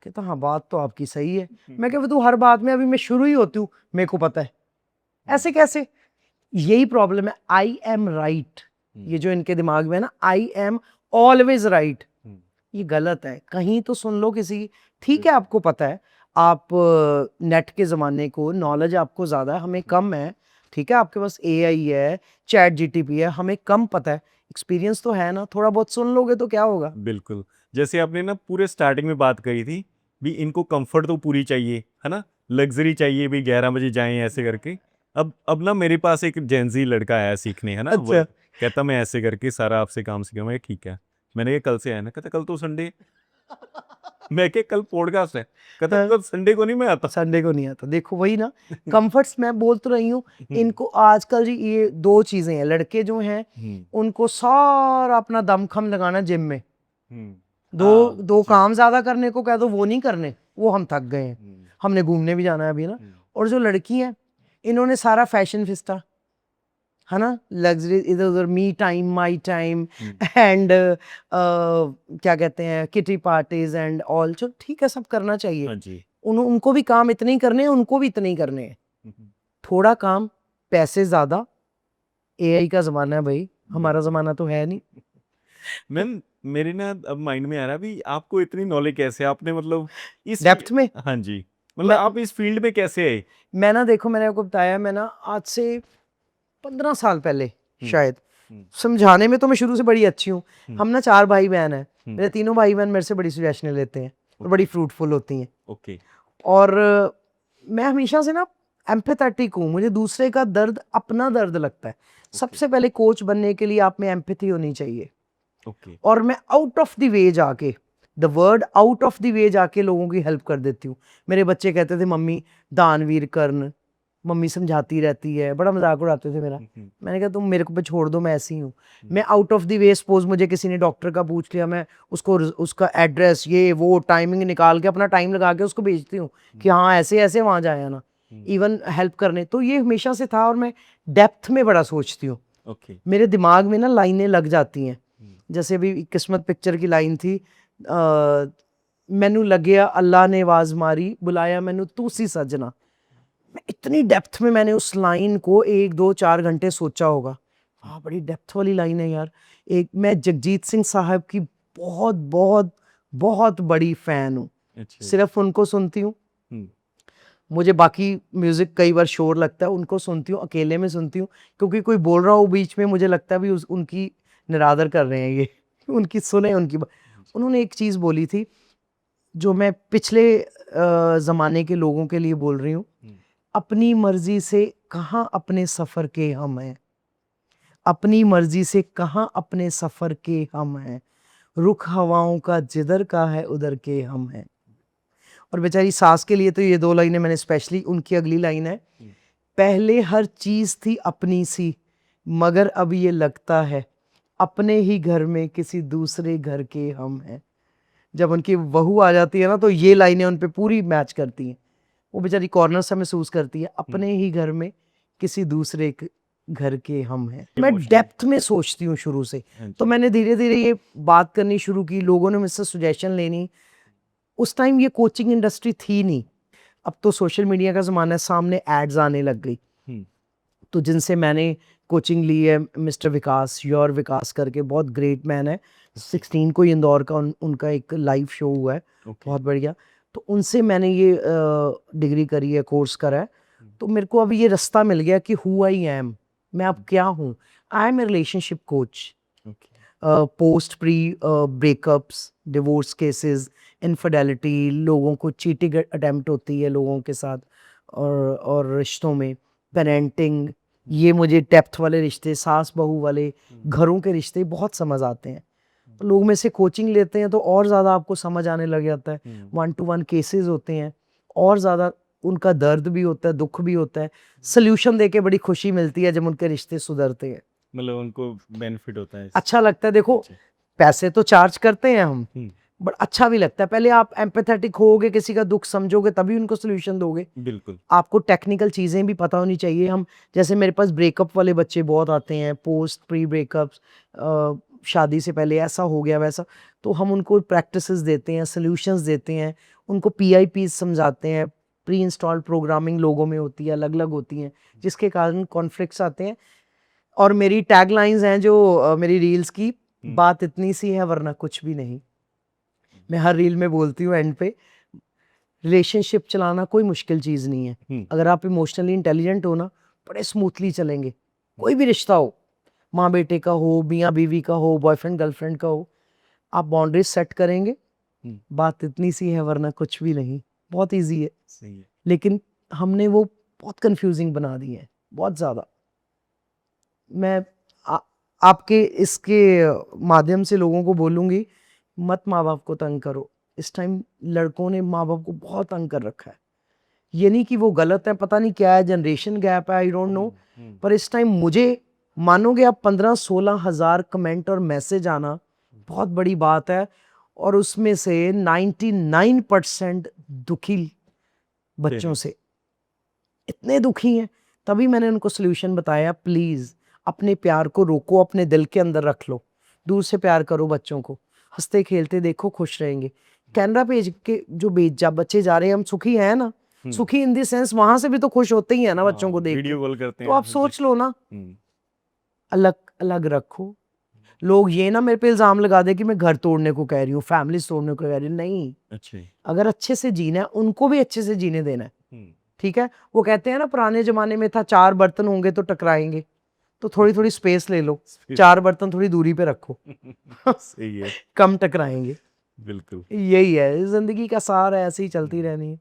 कहता हाँ, बात तो आपकी सही है। मैं क्या, तू हर बात में, अभी मैं शुरू ही होती हूँ, मेरे को पता है, ऐसे कैसे? यही प्रॉब्लम है, आई एम राइट। ये जो इनके दिमाग में है ना, आई एम ऑलवेज राइट, ये गलत है। कहीं तो सुन लो किसी। ठीक है, आपको पता है, आप नेट के ज़माने को, नॉलेज आपको ज़्यादा है, हमें कम है। ठीक है, आपके पास एआई है, चैट जीटीपी है, हमें कम पता है। एक्सपीरियंस तो है ना, थोड़ा बहुत सुन लोगे तो क्या होगा। बिल्कुल। जैसे आपने ना पूरे स्टार्टिंग में बात करी थी भी, इनको कंफर्ट तो पूरी चाहिए है ना, लग्जरी चाहिए भी, 11 बजे जाएं ऐसे करके। अब ना मेरे पास एक जेंजी लड़का आया सीखने, है ना, वो अच्छा। कहता मैं ऐसे करके सारा आपसे काम सीखा। मैं ठीक है, मैंने कहा कल से आया ना, कहता कल तो संडे। मैं क्या, कल पॉडकास्ट है, कहता हाँ। कल संडे को नहीं मैं आता। संडे को नहीं आता। देखो वही ना, कंफर्ट्स मैं बोल तो रही हूँ। इनको आजकल जी ये दो चीजें हैं, लड़के जो हैं उनको सारा अपना दमखम लगाना जिम में। दो काम ज्यादा करने को कह दो, वो नहीं करने, वो हम थक गए हैं, हमने घूमने भी जाना है अभी ना। और जो लड़की हैं, इन्होंने सारा फैशन फिस्टा, है ना, लग्जरी, इधर उधर, me time, my time, and क्या कहते हैं, किटी पार्टीज एंड ऑल। जो ठीक है, सब करना चाहिए। हाँ जी। उनको भी काम इतने ही करने हैं, उनको भी इतने ही करने हैं। थोड़ा काम, पैसे ज्यादा। एआई का जमाना है भाई, हमारा जमाना तो है नहीं। मैम, मेरे ना अब माइंड में आ रहा है भी, आपको इतनी नॉलेज कैसे, आपने मतलब इस डेप्थ में हाँ जी, मतलब मैं आप इस फील्ड में कैसे आए? मैं ना, देखो मैंने आपको बताया, मैं ना आज से 15 साल पहले शायद, समझाने में तो मैं शुरू से बड़ी अच्छी हूँ। हम ना 4 भाई बहन हैं, मेरे तीनों भाई बहन मेरे से बड़ी सजेशनें लेते हैं और बड़ी फ्रूटफुल होती हैं। ओके। और मैं हमेशा से ना एम्पैथेटिक हूँ, मुझे दूसरे का दर्द अपना दर्द लगता है। सबसे पहले कोच बनने के लिए आप में एम्पैथी होनी चाहिए। ओके। और मैं आउट ऑफ द वे जाके, the word out of the way जाके लोगों की हेल्प कर देती हूँ। मेरे बच्चे कहते थे मम्मी दानवीर कर्ण, मम्मी समझाती रहती है, बड़ा मजाक उड़ाते थे मेरा। मैंने कहा तुम मेरे को पे छोड़ दो, मैं ऐसी हूँ। मैं out of the way, suppose मुझे किसी ने डॉक्टर का पूछ लिया, मैं उसको उसका एड्रेस, ये वो टाइमिंग निकाल के, अपना टाइम लगा के उसको भेजती हूँ कि हाँ ऐसे ऐसे वहाँ जाए ना, इवन हेल्प करने। तो ये हमेशा से था, और मैं डेप्थ में बड़ा सोचती हूँ। ओके। मेरे दिमाग में ना लाइनें लग जाती हैं। जैसे अभी किस्मत पिक्चर की लाइन थी, मैनू लग्या अल्लाह ने आवाज मारी, बुलाया मैनू तू सी सजना। मैं इतनी डेप्थ में मैंने उस लाइन को 1 2 4 घंटे सोचा होगा। हाँ, बड़ी डेप्थ वाली लाइन है यार। एक मैं जगजीत सिंह साहब की बहुत बहुत बहुत बड़ी फैन हूँ, अच्छा। सिर्फ उनको सुनती हूँ। हम्म, मुझे बाकी म्यूजिक कई बार शोर लगता है, उनको सुनती हूँ, अकेले में सुनती हूँ, क्योंकि कोई बोल रहा हो बीच में मुझे लगता है भी उनकी निरादर कर रहे हैं ये उनकी सुने उनकी उन्होंने एक चीज़ बोली थी जो मैं पिछले ज़माने के लोगों के लिए बोल रही हूँ। अपनी मर्जी से कहाँ अपने सफ़र के हम हैं, अपनी मर्जी से कहाँ अपने सफ़र के हम हैं, रुख हवाओं का जिधर का है उधर के हम हैं। और बेचारी सास के लिए तो ये 2 लाइनें मैंने स्पेशली, उनकी अगली लाइन है, पहले हर चीज़ थी अपनी सी, मगर अब ये लगता है अपने ही घर में किसी दूसरे घर के हम हैं। जब उनकी बहू आ जाती है ना, तो ये लाइनें उन पे पूरी मैच करती हैं। वो बेचारी कॉर्नर सा महसूस करती है, अपने ही घर में किसी दूसरे घर के हम हैं। मैं Emotional. डेप्थ में सोचती हूँ शुरू से, तो मैंने धीरे धीरे ये बात करनी शुरू की, लोगों ने मुझसे सुजेशन लेनी। उस टाइम ये कोचिंग इंडस्ट्री थी नहीं, अब तो सोशल मीडिया का ज़माना है, सामने एड्स आने लग गई। तो जिनसे मैंने कोचिंग ली है, मिस्टर विकास, योर विकास करके, बहुत ग्रेट मैन है। 16 को ही इंदौर का उनका एक लाइव शो हुआ है, बहुत बढ़िया। तो उनसे मैंने ये डिग्री करी है, कोर्स करा है। तो मेरे को अब ये रास्ता मिल गया कि हु आई एम, मैं अब क्या हूँ। I am a relationship coach. Post pre breakups, divorce cases, infidelity, लोगों को चीटिंग अटेम्प्ट होती है लोगों के साथ, और रिश्तों में पेरेंटिंग, ये मुझे डेप्थ वाले रिश्ते, सास बहू वाले घरों के रिश्ते बहुत समझ आते हैं। तो लोग में से कोचिंग लेते हैं तो और ज़्यादा आपको समझ आने लग जाता है। 1 to 1 केसेस होते हैं, और ज़्यादा उनका दर्द भी होता है, दुख भी होता है। सोल्यूशन देके बड़ी खुशी मिलती है जब उनके रिश्ते सुधरते हैं, मतलब उनको बेनिफिट होता है। अच्छा लगता है। देखो, पैसे तो चार्ज करते हैं हम, बट अच्छा भी लगता है। पहले आप एम्पैथेटिक होगे, किसी का दुख समझोगे, तभी उनको सोल्यूशन दोगे। बिल्कुल। आपको टेक्निकल चीज़ें भी पता होनी चाहिए। हम जैसे मेरे पास ब्रेकअप वाले बच्चे बहुत आते हैं, पोस्ट प्री ब्रेकअप्स, शादी से पहले ऐसा हो गया वैसा, तो हम उनको प्रैक्टिसेस देते हैं, सोल्यूशंस देते हैं, उनको PIP समझाते हैं। प्री इंस्टॉल्ड प्रोग्रामिंग लोगों में होती है, अलग अलग होती हैं, जिसके कारण कॉन्फ्लिक्ट्स आते हैं। और मेरी टैगलाइंस हैं जो मेरी रील्स की, बात इतनी सी है वरना कुछ भी नहीं। मैं हर रील में बोलती हूँ एंड पे, रिलेशनशिप चलाना कोई मुश्किल चीज़ नहीं है। अगर आप इमोशनली इंटेलिजेंट हो ना, बड़े स्मूथली चलेंगे। कोई भी रिश्ता हो, माँ बेटे का हो, मियाँ बीवी का हो, बॉयफ्रेंड गर्लफ्रेंड का हो, आप बाउंड्रीज सेट करेंगे, बात इतनी सी है वरना कुछ भी नहीं। बहुत ईजी है। सही है। लेकिन हमने वो बहुत कंफ्यूजिंग बना दी है, बहुत ज़्यादा। मैं आपके इसके माध्यम से लोगों को बोलूँगी, मत माँ बाप को तंग करो। इस टाइम लड़कों ने माँ बाप को बहुत तंग कर रखा है। ये नहीं कि वो गलत है, पता नहीं क्या है, जनरेशन गैप है, आई डोंट नो। पर इस टाइम मुझे, मानोगे आप, 15-16 हज़ार कमेंट और मैसेज आना बहुत बड़ी बात है। और उसमें से 99% दुखी बच्चों से, इतने दुखी हैं। तभी मैंने उनको सोल्यूशन बताया, प्लीज़ अपने प्यार को रोको, अपने दिल के अंदर रख लो, दूर से प्यार करो बच्चों को, हंसते खेलते देखो, खुश रहेंगे। कैनरा भेज के जो बच्चे जा रहे हैं, हम सुखी हैं ना, सुखी इन द सेंस वहां से भी तो खुश होते ही है ना बच्चों को देख वीडियो कॉल करते तो हैं। आप सोच लो ना, अलग अलग रखो। लोग ये ना मेरे पे इल्जाम लगा दे कि मैं घर तोड़ने को कह रही हूँ, फैमिली तोड़ने को कह रही हूँ, नहीं। अच्छा। अगर अच्छे से जीना है, उनको भी अच्छे से जीने देना है, ठीक है। वो कहते हैं ना, पुराने जमाने में था 4 बर्तन होंगे तो टकराएंगे, तो थोड़ी थोड़ी स्पेस ले लो, 4 बर्तन थोड़ी दूरी पे रखो सही है। कम टकराएंगे। बिल्कुल। यही है जिंदगी का सार है, ऐसे ही चलती रहनी है।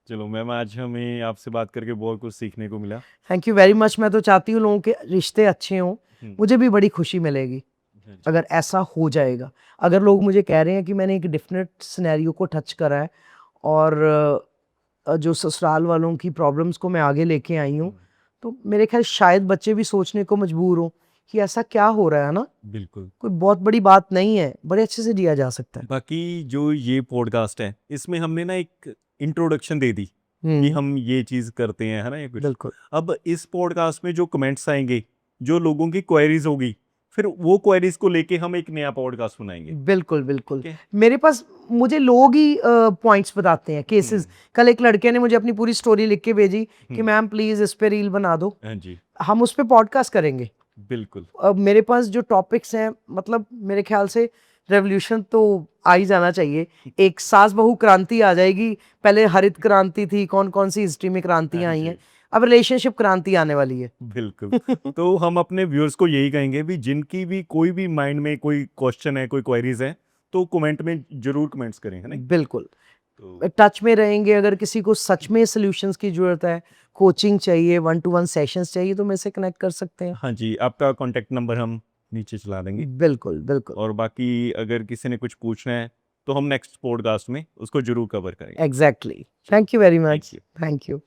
चलो मैम, आज हमें आपसे बात करके बहुत कुछ सीखने को मिला। Thank you very much. मैं तो चाहती हूँ लोगों के रिश्ते अच्छे हों, मुझे भी बड़ी खुशी मिलेगी अगर ऐसा हो जाएगा। अगर लोग मुझे कह रहे हैं कि मैंने एक डिफरेंट सिनेरियो को टच करा है, और जो ससुराल वालों की प्रॉब्लम्स को मैं आगे लेके आई हूँ, तो मेरे ख्याल शायद बच्चे भी सोचने को मजबूर हों कि ऐसा क्या हो रहा है ना। बिल्कुल। कोई बहुत बड़ी बात नहीं है, बड़े अच्छे से जिया जा सकता है। बाकी जो ये पॉडकास्ट है, इसमें हमने ना एक इंट्रोडक्शन दे दी कि हम ये चीज़ करते हैं, है ना, ये कुछ। बिल्कुल। अब इस पॉडकास्ट में जो कमेंट्स आएंगे, जो लोगों की क्वेरीज होगी, फिर वो क्वेरीज को लेके हम एक नया पॉडकास्ट बनाएंगे। बिल्कुल बिल्कुल। ठीक है। मेरे पास मुझे लोग ही पॉइंट्स बताते हैं, केसेस। कल एक लड़के ने मुझे अपनी पूरी स्टोरी लिख के भेजी कि मैम प्लीज इस पे रील बना दो, हाँ जी, हम उस पे पॉडकास्ट करेंगे। बिल्कुल। अब मेरे पास जो टॉपिक्स हैं, मतलब मेरे ख्याल से रेवोल्यूशन तो आ ही जाना चाहिए। एक सास बहू क्रांति आ जाएगी। पहले हरित क्रांति थी, कौन कौन सी हिस्ट्री में क्रांतियां हाँ आई जी। हैं, अब रिलेशनशिप क्रांति आने वाली है। बिल्कुल। तो हम अपने व्यूअर्स को यही कहेंगे भी जिनकी भी कोई भी माइंड में कोई क्वेश्चन है, कोई क्वेरीज है, तो कमेंट में जरूर कमेंट्स करें, है ना? बिल्कुल तो टच में रहेंगे। अगर किसी को सच में सॉल्यूशंस की जरूरत है, कोचिंग चाहिए, 1-to-1 सेशंस चाहिए, तो मेरे से कनेक्ट कर सकते हैं। हाँ जी, आपका कॉन्टेक्ट नंबर हम नीचे चला देंगे। बिल्कुल बिल्कुल। और बाकी अगर किसी ने कुछ पूछना है तो हम नेक्स्ट पॉडकास्ट में उसको जरूर कवर करेंगे। Exactly. Thank you very thank much. You. Thank you.